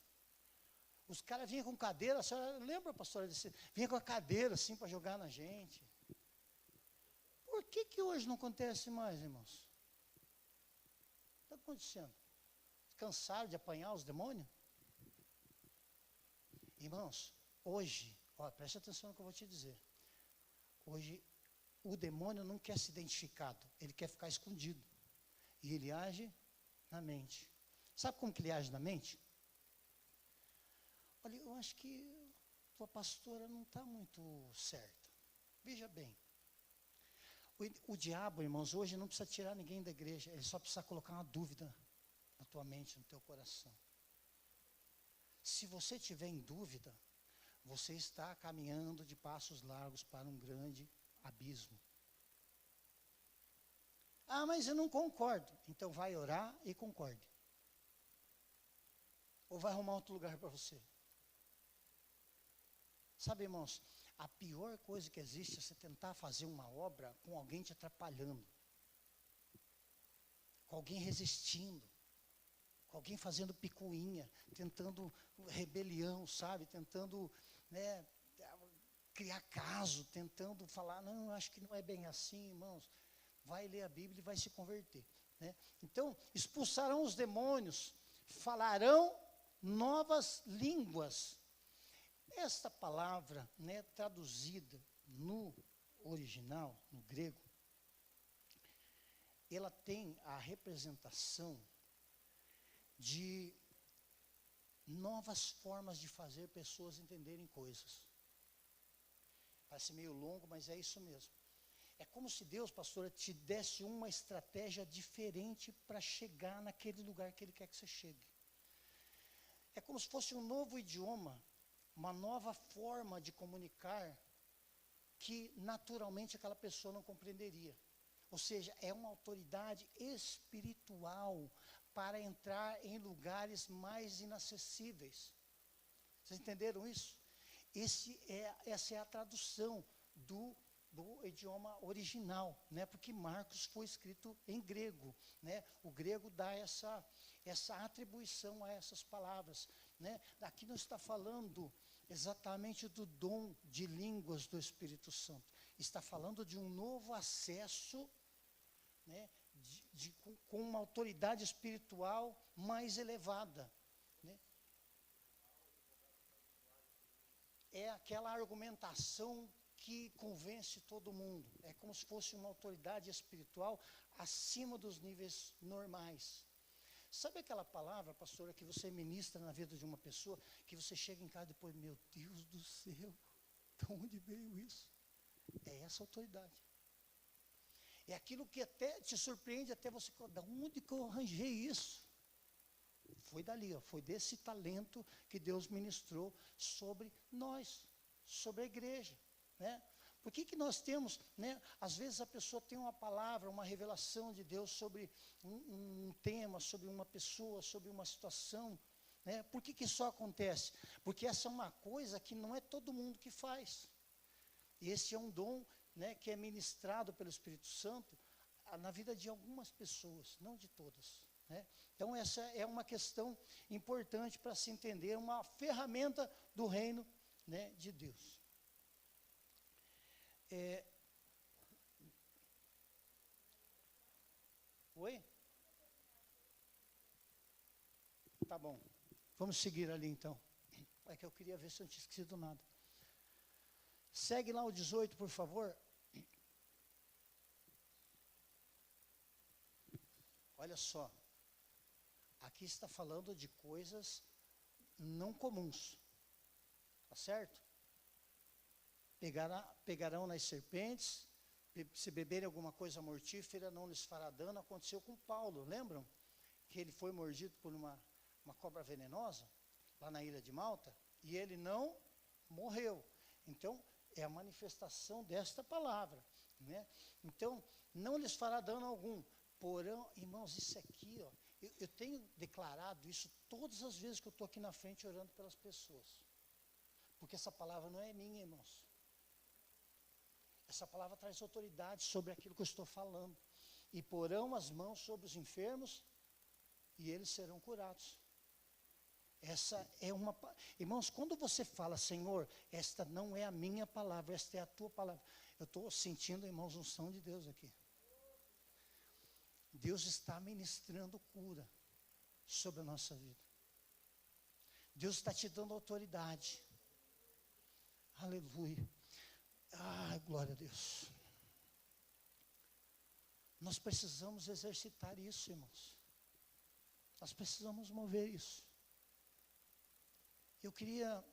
Os caras vinham com cadeira, a senhora lembra, pastora, vinha com a cadeira assim para jogar na gente. Por que hoje não acontece mais, irmãos? O que está acontecendo? Cansaram de apanhar os demônios? Irmãos, hoje, preste atenção no que eu vou te dizer. Hoje, o demônio não quer ser identificado, ele quer ficar escondido. E ele age na mente. Sabe como que ele age na mente? Olha, eu acho que tua pastora não está muito certa. Veja bem. O diabo, irmãos, hoje não precisa tirar ninguém da igreja, ele só precisa colocar uma dúvida na tua mente, no teu coração. Se você tiver em dúvida, você está caminhando de passos largos para um grande abismo. Mas eu não concordo. Então vai orar e concorde. Ou vai arrumar outro lugar para você? Sabe, irmãos, a pior coisa que existe é você tentar fazer uma obra com alguém te atrapalhando, com alguém resistindo, com alguém fazendo picuinha, tentando rebelião, sabe? Tentando, né, criar caso, tentando falar, não, acho que não é bem assim, irmãos. Vai ler a Bíblia e vai se converter, né? Então, expulsarão os demônios, falarão novas línguas. Esta palavra, né, traduzida no original, no grego, ela tem a representação de novas formas de fazer pessoas entenderem coisas. Parece meio longo, mas é isso mesmo. É como se Deus, pastora, te desse uma estratégia diferente para chegar naquele lugar que Ele quer que você chegue. É como se fosse um novo idioma, uma nova forma de comunicar que naturalmente aquela pessoa não compreenderia. Ou seja, é uma autoridade espiritual para entrar em lugares mais inacessíveis. Vocês entenderam isso? Essa é a tradução do idioma original, né? Porque Marcos foi escrito em grego, né? O grego dá essa atribuição a essas palavras, né? Aqui não está falando exatamente do dom de línguas do Espírito Santo, está falando de um novo acesso, né? Com uma autoridade espiritual mais elevada, né? É aquela argumentação que convence todo mundo. É como se fosse uma autoridade espiritual acima dos níveis normais. Sabe aquela palavra, pastora, que você ministra na vida de uma pessoa, que você chega em casa e depois, meu Deus do céu, de onde veio isso? É essa autoridade. É aquilo que até te surpreende, até você, de onde que eu arranjei isso? Foi dali, foi desse talento que Deus ministrou sobre nós, sobre a igreja, né? Por que nós temos, né? Às vezes a pessoa tem uma palavra, uma revelação de Deus sobre um tema, sobre uma pessoa, sobre uma situação, né? Por que isso acontece? Porque essa é uma coisa que não é todo mundo que faz. Esse é um dom, né, que é ministrado pelo Espírito Santo na vida de algumas pessoas, não de todas, né? Então essa é uma questão importante para se entender, uma ferramenta do reino, né, de Deus. Oi? Tá bom. Vamos seguir ali então. É que eu queria ver se eu não tinha esquecido nada. Segue lá o 18, por favor. Olha só. Aqui está falando de coisas não comuns. Tá certo? Pegarão nas serpentes, se beberem alguma coisa mortífera, não lhes fará dano. Aconteceu com Paulo, lembram? Que ele foi mordido por uma cobra venenosa, lá na ilha de Malta, e ele não morreu. Então, é a manifestação desta palavra, né? Então, não lhes fará dano algum. Porém, irmãos, isso aqui, ó, eu tenho declarado isso todas as vezes que eu estou aqui na frente orando pelas pessoas. Porque essa palavra não é minha, irmãos. Essa palavra traz autoridade sobre aquilo que eu estou falando. E porão as mãos sobre os enfermos e eles serão curados. Essa é uma... Irmãos, quando você fala, Senhor, esta não é a minha palavra, esta é a tua palavra. Eu estou sentindo, irmãos, unção de Deus aqui. Deus está ministrando cura sobre a nossa vida. Deus está te dando autoridade. Aleluia. Ai, glória a Deus. Nós precisamos exercitar isso, irmãos. Nós precisamos mover isso. Eu queria,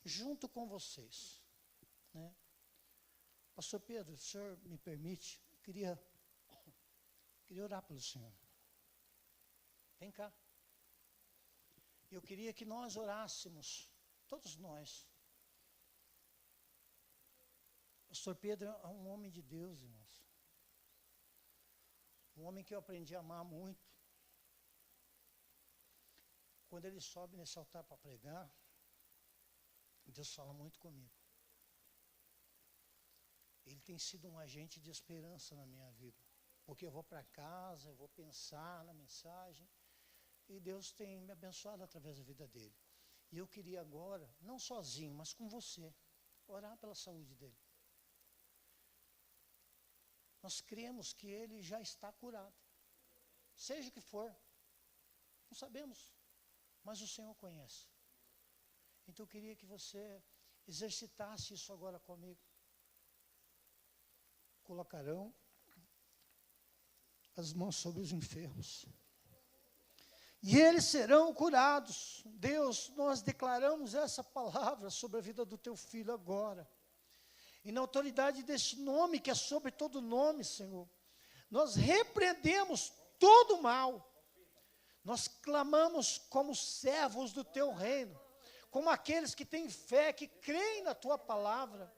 junto com vocês, né? Pastor Pedro, o senhor me permite? Eu queria orar pelo senhor. Vem cá. Eu queria que nós orássemos, todos nós. Pastor Pedro é um homem de Deus, irmãos. Um homem que eu aprendi a amar muito. Quando ele sobe nesse altar para pregar, Deus fala muito comigo. Ele tem sido um agente de esperança na minha vida. Porque eu vou para casa, eu vou pensar na mensagem, e Deus tem me abençoado através da vida dele. E eu queria agora, não sozinho, mas com você, orar pela saúde dele. Nós cremos que ele já está curado. Seja o que for, não sabemos, mas o Senhor conhece. Então eu queria que você exercitasse isso agora comigo. Colocarão as mãos sobre os enfermos, e eles serão curados. Deus, nós declaramos essa palavra sobre a vida do teu filho agora. E na autoridade deste nome, que é sobre todo nome, Senhor, nós repreendemos todo o mal. Nós clamamos como servos do teu reino, como aqueles que têm fé, que creem na tua palavra.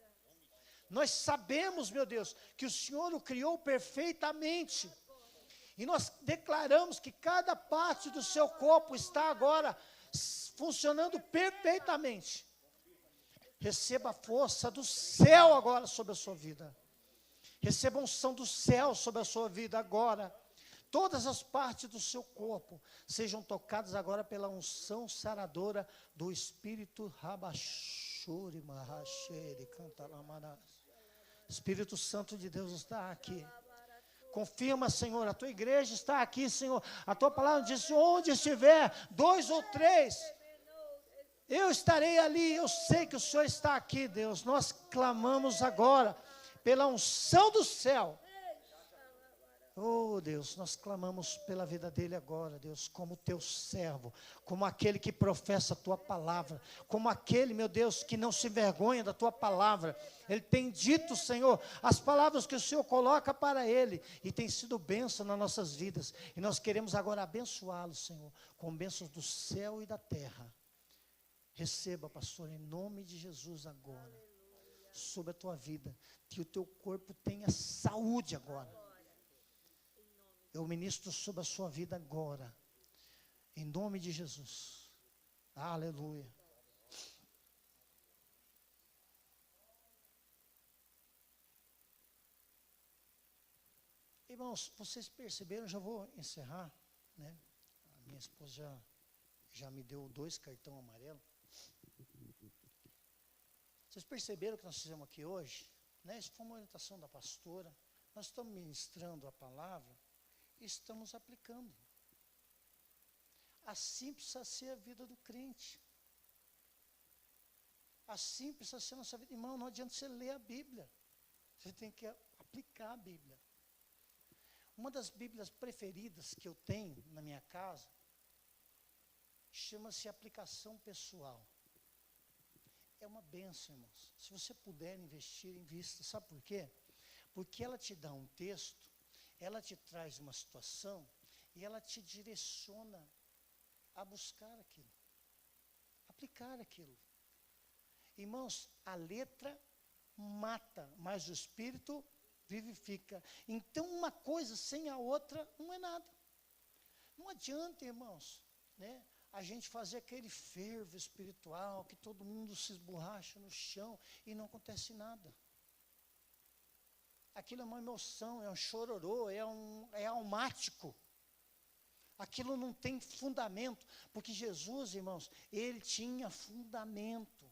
Nós sabemos, meu Deus, que o Senhor o criou perfeitamente. E nós declaramos que cada parte do seu corpo está agora funcionando perfeitamente. Receba a força do céu agora sobre a sua vida. Receba a unção do céu sobre a sua vida agora. Todas as partes do seu corpo sejam tocadas agora pela unção saradora do Espírito Rabachuri Mahasheri Cantalamarás. Espírito Santo de Deus está aqui. Confirma, Senhor, a tua igreja está aqui, Senhor. A tua palavra diz: onde estiver 2 ou 3, eu estarei ali. Eu sei que o Senhor está aqui, Deus. Nós clamamos agora pela unção do céu. Oh, Deus, nós clamamos pela vida dele agora, Deus, como teu servo, como aquele que professa a tua palavra, como aquele, meu Deus, que não se envergonha da tua palavra. Ele tem dito, Senhor, as palavras que o Senhor coloca para ele, e tem sido bênção nas nossas vidas. E nós queremos agora abençoá-lo, Senhor, com bênçãos do céu e da terra. Receba, pastor, em nome de Jesus agora, sobre a tua vida, que o teu corpo tenha saúde agora. Eu ministro sobre a sua vida agora, em nome de Jesus. Aleluia. Irmãos, vocês perceberam, já vou encerrar, né? A minha esposa já me deu 2 cartões amarelos. Vocês perceberam o que nós fizemos aqui hoje? Né? Isso foi uma orientação da pastora. Nós estamos ministrando a palavra e estamos aplicando. Assim precisa ser a vida do crente. Assim precisa ser a nossa vida. Irmão, não adianta você ler a Bíblia. Você tem que aplicar a Bíblia. Uma das Bíblias preferidas que eu tenho na minha casa chama-se aplicação pessoal. É uma bênção, irmãos. Se você puder investir, invista. Sabe por quê? Porque ela te dá um texto, ela te traz uma situação e ela te direciona a buscar aquilo, aplicar aquilo. Irmãos, a letra mata, mas o Espírito vivifica. Então, uma coisa sem a outra não é nada. Não adianta, irmãos, né, a gente fazer aquele fervo espiritual, que todo mundo se esborracha no chão e não acontece nada. Aquilo é uma emoção, é um chororô, é almático. Aquilo não tem fundamento, porque Jesus, irmãos, ele tinha fundamento.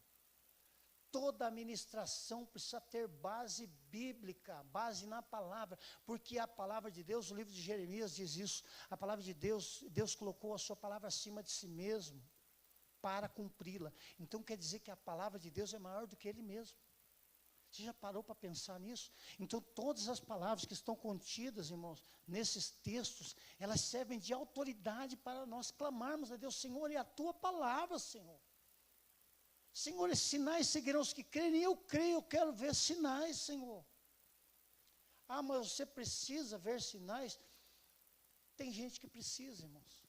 Toda a ministração precisa ter base bíblica, base na palavra, porque a palavra de Deus, o livro de Jeremias diz isso, a palavra de Deus, Deus colocou a sua palavra acima de si mesmo, para cumpri-la. Então quer dizer que a palavra de Deus é maior do que ele mesmo. Você já parou para pensar nisso? Então todas as palavras que estão contidas, irmãos, nesses textos, elas servem de autoridade para nós clamarmos a Deus: Senhor, é a tua palavra, Senhor. Senhor, esses sinais seguirão os que crerem. Eu creio, eu quero ver sinais, Senhor. Ah, mas você precisa ver sinais? Tem gente que precisa, irmãos.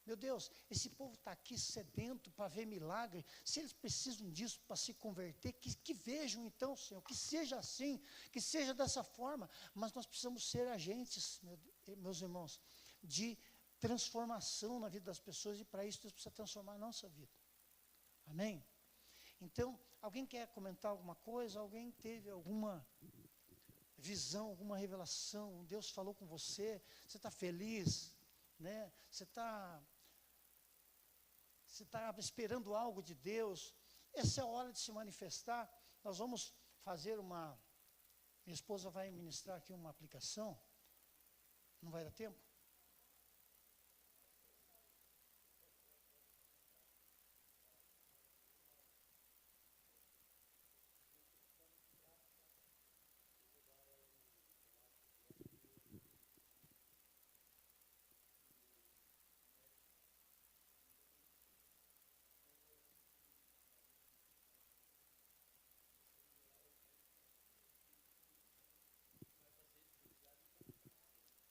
Meu Deus, esse povo está aqui sedento para ver milagre. Se eles precisam disso para se converter, que vejam então, Senhor, que seja assim, que seja dessa forma. Mas nós precisamos ser agentes, meus irmãos, de transformação na vida das pessoas, e para isso Deus precisa transformar a nossa vida. Amém? Então, alguém quer comentar alguma coisa? Alguém teve alguma visão, alguma revelação? Deus falou com você? Você está feliz? Né? Você está esperando algo de Deus? Essa é a hora de se manifestar. Nós vamos fazer uma... Minha esposa vai ministrar aqui uma aplicação. Não vai dar tempo?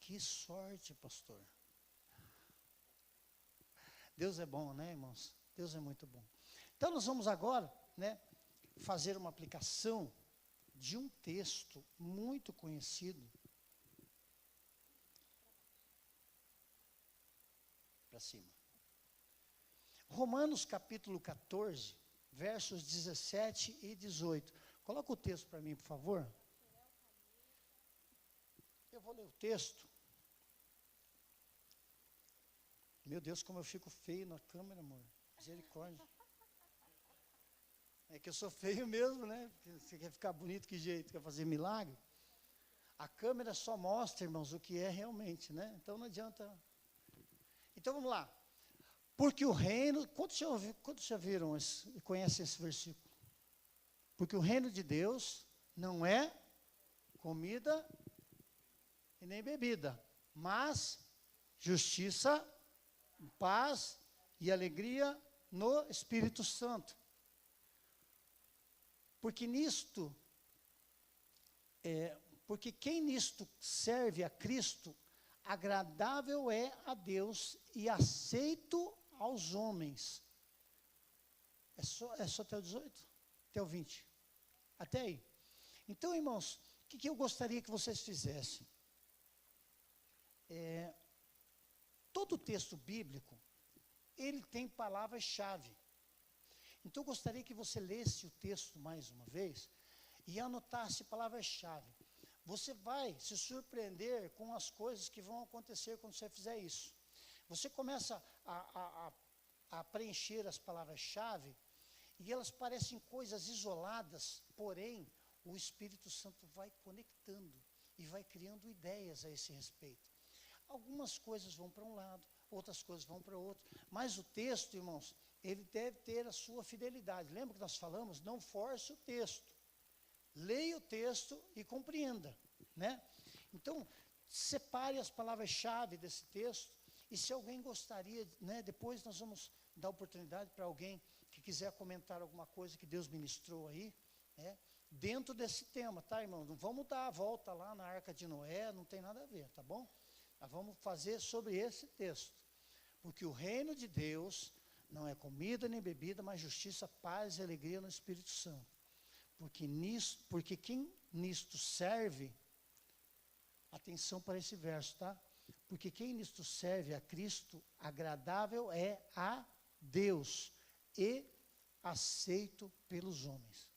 Que sorte, pastor. Deus é bom, né, irmãos? Deus é muito bom. Então, nós vamos agora, né, fazer uma aplicação de um texto muito conhecido. Para cima. Romanos capítulo 14, versos 17 e 18. Coloca o texto para mim, por favor. Eu vou ler o texto. Meu Deus, como eu fico feio na câmera, amor. Misericórdia. É que eu sou feio mesmo, né? Você quer ficar bonito, que jeito? Quer fazer milagre? A câmera só mostra, irmãos, o que é realmente, né? Então não adianta. Então vamos lá. Porque o reino... Quantos já viram e conhecem esse versículo? Porque o reino de Deus não é comida e nem bebida, mas justiça, paz e alegria no Espírito Santo. Porque quem nisto serve a Cristo, agradável é a Deus e aceito aos homens. É só até o 18? Até o 20? Até aí. Então, irmãos, o que eu gostaria que vocês fizessem? Todo texto bíblico, ele tem palavras-chave. Então, eu gostaria que você lesse o texto mais uma vez e anotasse palavras-chave. Você vai se surpreender com as coisas que vão acontecer quando você fizer isso. Você começa a preencher as palavras-chave e elas parecem coisas isoladas, porém, o Espírito Santo vai conectando e vai criando ideias a esse respeito. Algumas coisas vão para um lado, outras coisas vão para outro, mas o texto, irmãos, ele deve ter a sua fidelidade. Lembra que nós falamos? Não force o texto. Leia o texto e compreenda, né? Então, separe as palavras-chave desse texto, e se alguém gostaria, né, depois nós vamos dar oportunidade para alguém que quiser comentar alguma coisa que Deus ministrou aí, né, dentro desse tema, tá, irmão? Não vamos dar a volta lá na Arca de Noé, não tem nada a ver, tá bom? Nós vamos fazer sobre esse texto. Porque o reino de Deus não é comida nem bebida, mas justiça, paz e alegria no Espírito Santo. Porque quem nisto serve, atenção para esse verso, tá? Porque quem nisto serve a Cristo, agradável é a Deus e aceito pelos homens.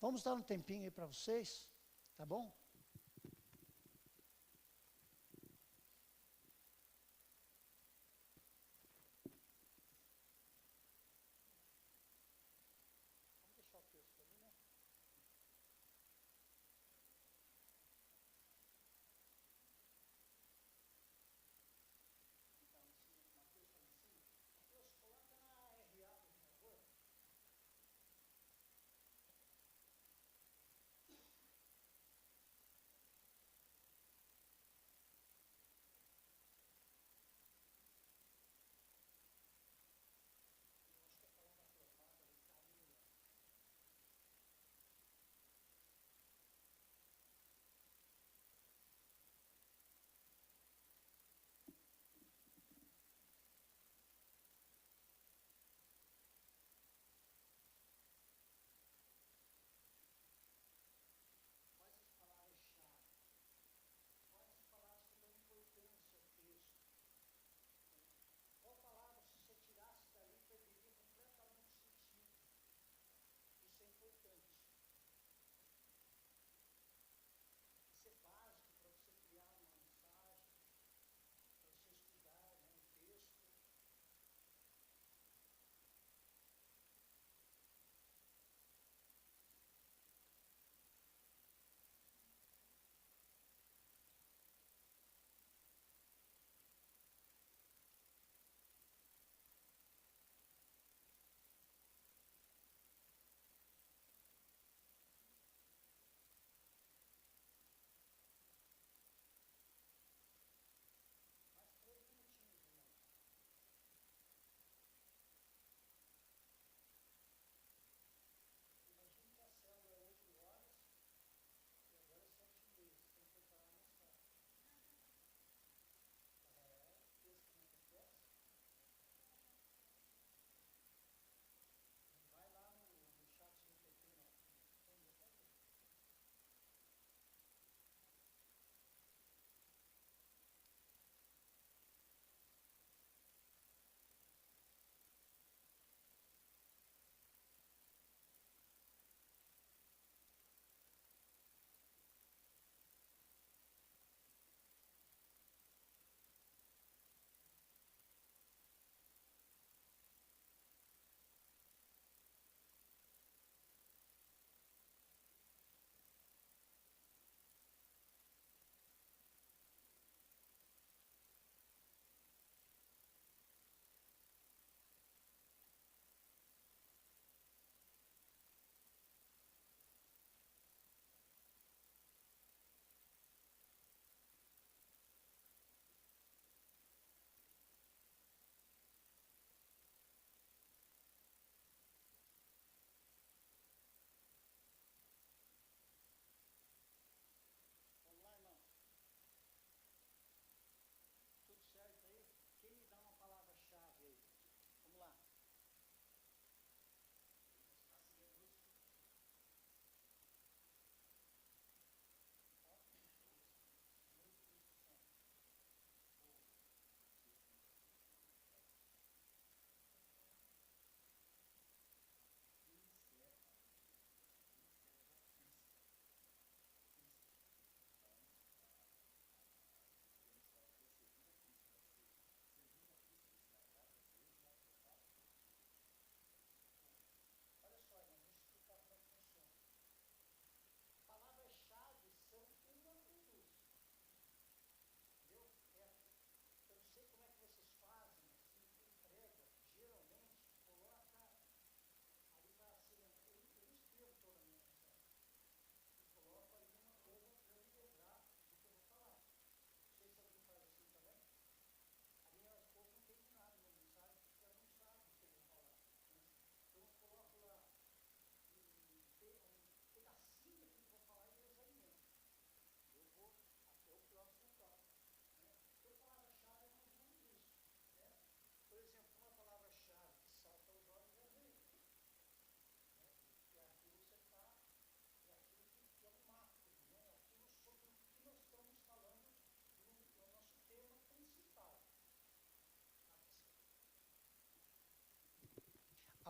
Vamos dar um tempinho aí para vocês, tá bom?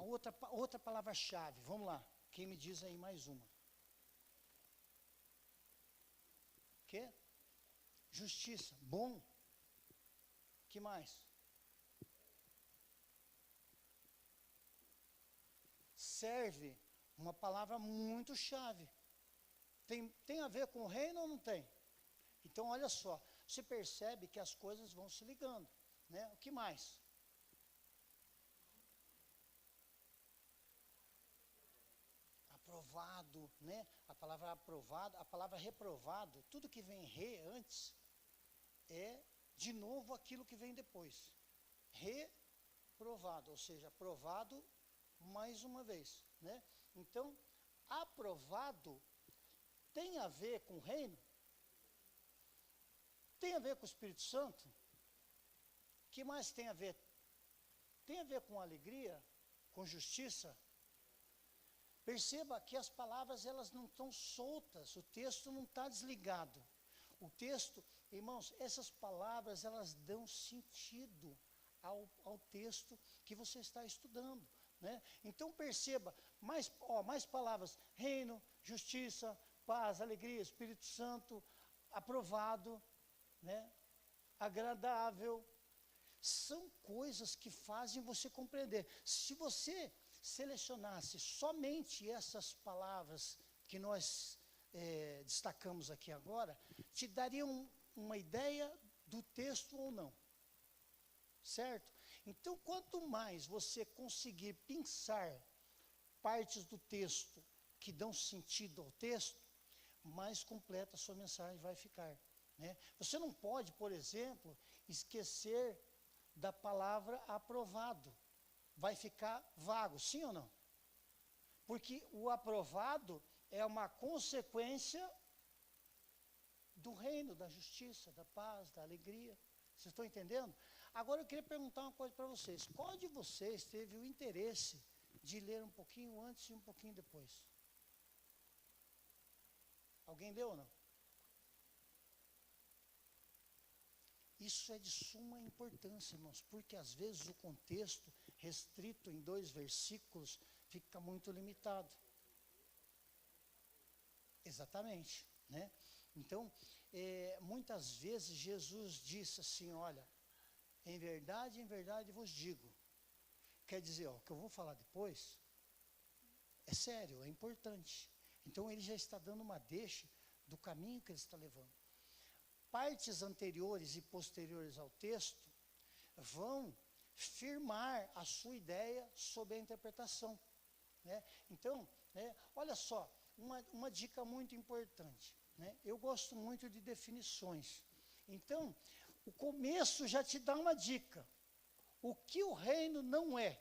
A outra palavra-chave, vamos lá. Quem me diz aí mais uma? Que? Justiça. Bom. Que mais? Serve. Uma palavra muito chave. Tem a ver com o reino ou não tem? Então, olha só. Você percebe que as coisas vão se ligando, né? O que mais? Aprovado, né? A palavra aprovado, a palavra reprovado, tudo que vem antes é de novo aquilo que vem depois. Reprovado, ou seja, aprovado mais uma vez, né? Então, aprovado tem a ver com o reino? Tem a ver com o Espírito Santo? O que mais tem a ver? Tem a ver com alegria, com justiça? Perceba que as palavras, elas não estão soltas, o texto não está desligado. O texto, irmãos, essas palavras, elas dão sentido ao texto que você está estudando, né? Então perceba, mais palavras: reino, justiça, paz, alegria, Espírito Santo, aprovado, né? Agradável. São coisas que fazem você compreender. Se você selecionasse somente essas palavras que nós destacamos aqui agora, te daria uma ideia do texto ou não, certo? Então, quanto mais você conseguir pensar partes do texto que dão sentido ao texto, mais completa a sua mensagem vai ficar, né? Você não pode, por exemplo, esquecer da palavra aprovado. Vai ficar vago, sim ou não? Porque o aprovado é uma consequência do reino, da justiça, da paz, da alegria. Vocês estão entendendo? Agora eu queria perguntar uma coisa para vocês. Qual de vocês teve o interesse de ler um pouquinho antes e um pouquinho depois? Alguém leu ou não? Isso é de suma importância, irmãos, porque às vezes o contexto restrito em 2 versículos fica muito limitado. Exatamente, né? Então, muitas vezes Jesus disse assim: olha, em verdade vos digo. Quer dizer, o que eu vou falar depois é sério, é importante. Então ele já está dando uma deixa do caminho que ele está levando. Partes anteriores e posteriores ao texto vão firmar a sua ideia sobre a interpretação, né? Então, olha só, uma dica muito importante, né? Eu gosto muito de definições. Então, o começo já te dá uma dica. O que o reino não é.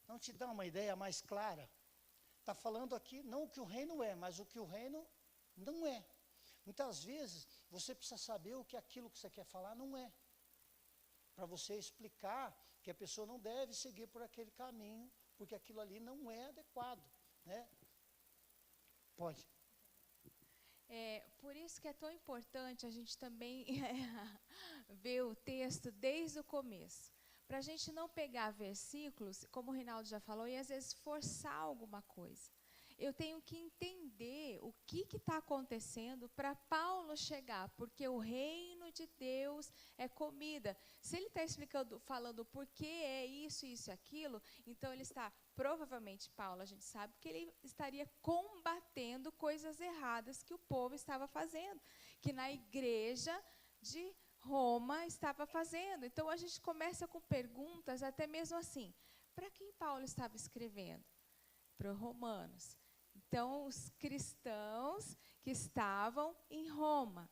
Não te dá uma ideia mais clara? Está falando aqui não o que o reino é, mas o que o reino não é. Muitas vezes você precisa saber o que aquilo que você quer falar não é, para você explicar que a pessoa não deve seguir por aquele caminho, porque aquilo ali não é adequado, né? Pode. Por isso que é tão importante a gente também ver o texto desde o começo. Para a gente não pegar versículos, como o Reinaldo já falou, e às vezes forçar alguma coisa. Eu tenho que entender o que está acontecendo para Paulo chegar, porque o reino de Deus é comida. Se ele está explicando, falando por que é isso, isso e aquilo, então ele está, provavelmente Paulo, a gente sabe, que ele estaria combatendo coisas erradas que o povo estava fazendo, que na igreja de Roma estava fazendo. Então a gente começa com perguntas, até mesmo assim, para quem Paulo estava escrevendo? Para os romanos. Então, os cristãos que estavam em Roma.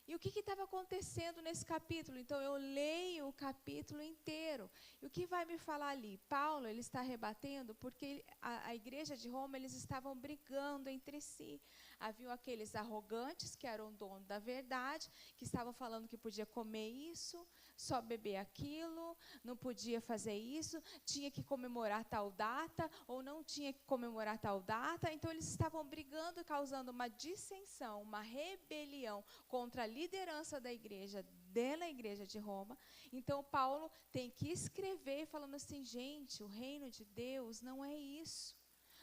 E o que estava acontecendo nesse capítulo? Então, eu leio o capítulo inteiro. E o que vai me falar ali? Paulo, ele está rebatendo porque a igreja de Roma, eles estavam brigando entre si. Haviam aqueles arrogantes, que eram donos da verdade, que estavam falando que podia comer isso, só beber aquilo, não podia fazer isso, tinha que comemorar tal data, ou não tinha que comemorar tal data. Então, eles estavam brigando e causando uma dissensão, uma rebelião contra a liderança da igreja dentro da igreja de Roma. Então, Paulo tem que escrever falando assim, gente, o reino de Deus não é isso.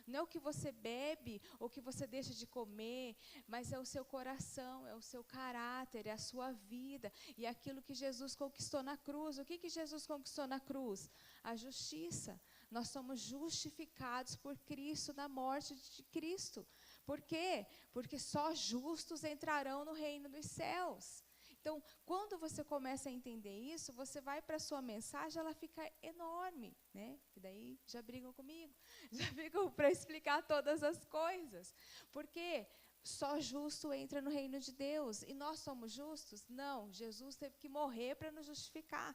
Não é o que você bebe ou o que você deixa de comer, mas é o seu coração, é o seu caráter, é a sua vida e aquilo que Jesus conquistou na cruz. O que Jesus conquistou na cruz? A justiça. Nós somos justificados por Cristo, na morte de Cristo. Por quê? Porque só justos entrarão no reino dos céus. Então, quando você começa a entender isso, você vai para a sua mensagem, ela fica enorme, né? E daí já brigam comigo, já brigam para explicar todas as coisas. Porque só justo entra no reino de Deus. E nós somos justos? Não, Jesus teve que morrer para nos justificar.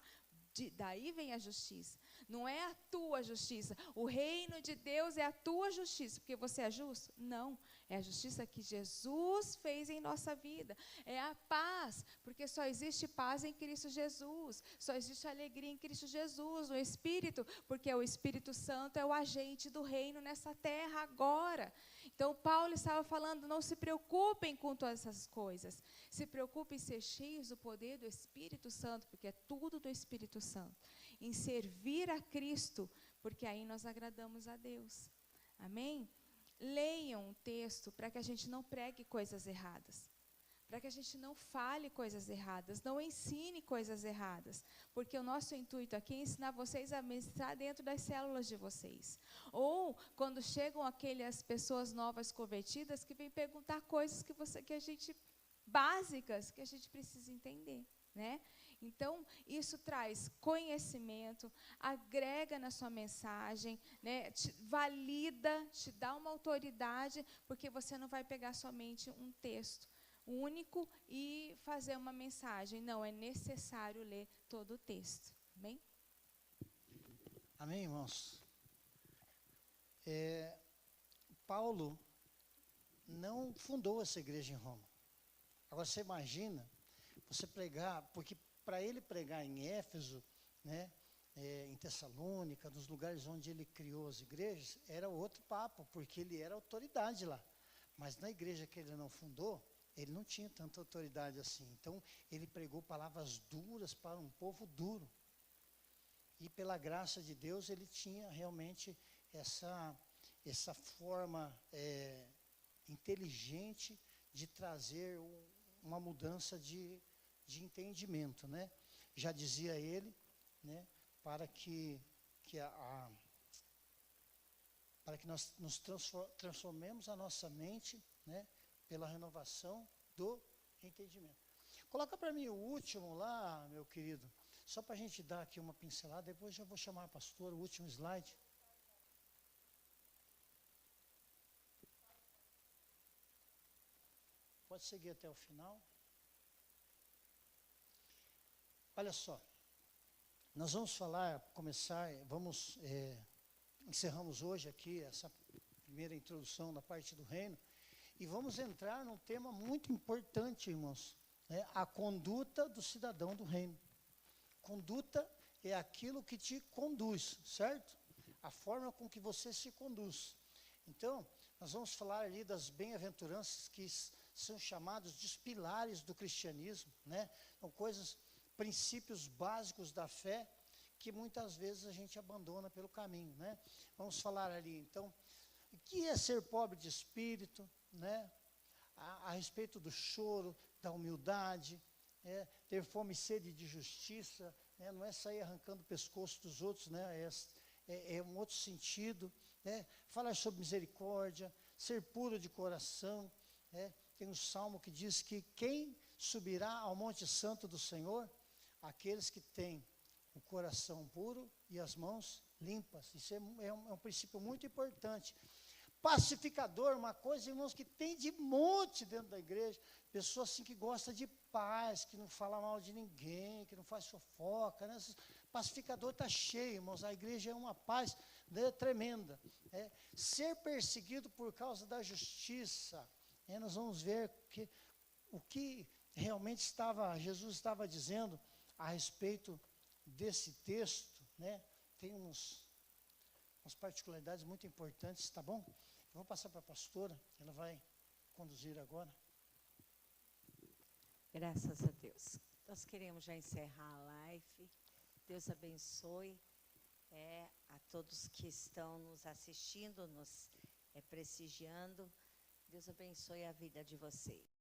Daí vem a justiça. Não é a tua justiça. O reino de Deus é a tua justiça, porque você é justo? Não. É a justiça que Jesus fez em nossa vida. É a paz, porque só existe paz em Cristo Jesus. Só existe alegria em Cristo Jesus, no Espírito, porque o Espírito Santo é o agente do reino nessa terra agora. Então, Paulo estava falando, não se preocupem com todas essas coisas. Se preocupem em ser cheios do poder do Espírito Santo, porque é tudo do Espírito Santo. Em servir a Cristo, porque aí nós agradamos a Deus. Amém? Leiam o texto para que a gente não pregue coisas erradas. Para que a gente não fale coisas erradas, não ensine coisas erradas. Porque o nosso intuito aqui é ensinar vocês a ministrar dentro das células de vocês. Ou quando chegam aquelas pessoas novas convertidas que vêm perguntar coisas que a gente, básicas, que a gente precisa entender, né? Então, isso traz conhecimento, agrega na sua mensagem, né, valida, te dá uma autoridade, porque você não vai pegar somente um texto único e fazer uma mensagem. Não, é necessário ler todo o texto. Amém? Amém, irmãos? Paulo não fundou essa igreja em Roma. Agora, você imagina, você pregar, porque para ele pregar em Éfeso, né, em Tessalônica, nos lugares onde ele criou as igrejas, era outro papo, porque ele era autoridade lá. Mas na igreja que ele não fundou, ele não tinha tanta autoridade assim. Então, ele pregou palavras duras para um povo duro. E pela graça de Deus, ele tinha realmente essa forma inteligente de trazer uma mudança de entendimento, né? Já dizia ele, né, para que nós nos transformemos a nossa mente, né, pela renovação do entendimento. Coloca para mim o último lá, meu querido, só para a gente dar aqui uma pincelada, depois já vou chamar a pastora, o último slide. Pode seguir até o final. Olha só, nós vamos encerramos hoje aqui essa primeira introdução da parte do reino, e vamos entrar num tema muito importante, irmãos, né? A conduta do cidadão do reino. Conduta é aquilo que te conduz, certo? A forma com que você se conduz. Então, nós vamos falar ali das bem-aventuranças que são chamados de pilares do cristianismo, né? São princípios básicos da fé que muitas vezes a gente abandona pelo caminho, né? Vamos falar ali, então, o que é ser pobre de espírito, né? A respeito do choro, da humildade, ter fome e sede de justiça, né? Não é sair arrancando o pescoço dos outros, né? É um outro sentido, né? Falar sobre misericórdia, ser puro de coração, né? Tem um salmo que diz que quem subirá ao monte santo do Senhor? Aqueles que têm o coração puro e as mãos limpas. Isso é um princípio muito importante. Pacificador, uma coisa, irmãos, que tem de monte dentro da igreja. Pessoa assim que gosta de paz, que não fala mal de ninguém, que não faz fofoca, né? Pacificador está cheio, irmãos. A igreja é uma paz, né, tremenda. Ser perseguido por causa da justiça. Nós vamos ver o que realmente Jesus estava dizendo a respeito desse texto, né? Tem umas particularidades muito importantes, tá bom? Eu vou passar para a pastora, ela vai conduzir agora. Graças a Deus. Nós queremos já encerrar a live. Deus abençoe a todos que estão nos assistindo, nos prestigiando. Deus abençoe a vida de vocês.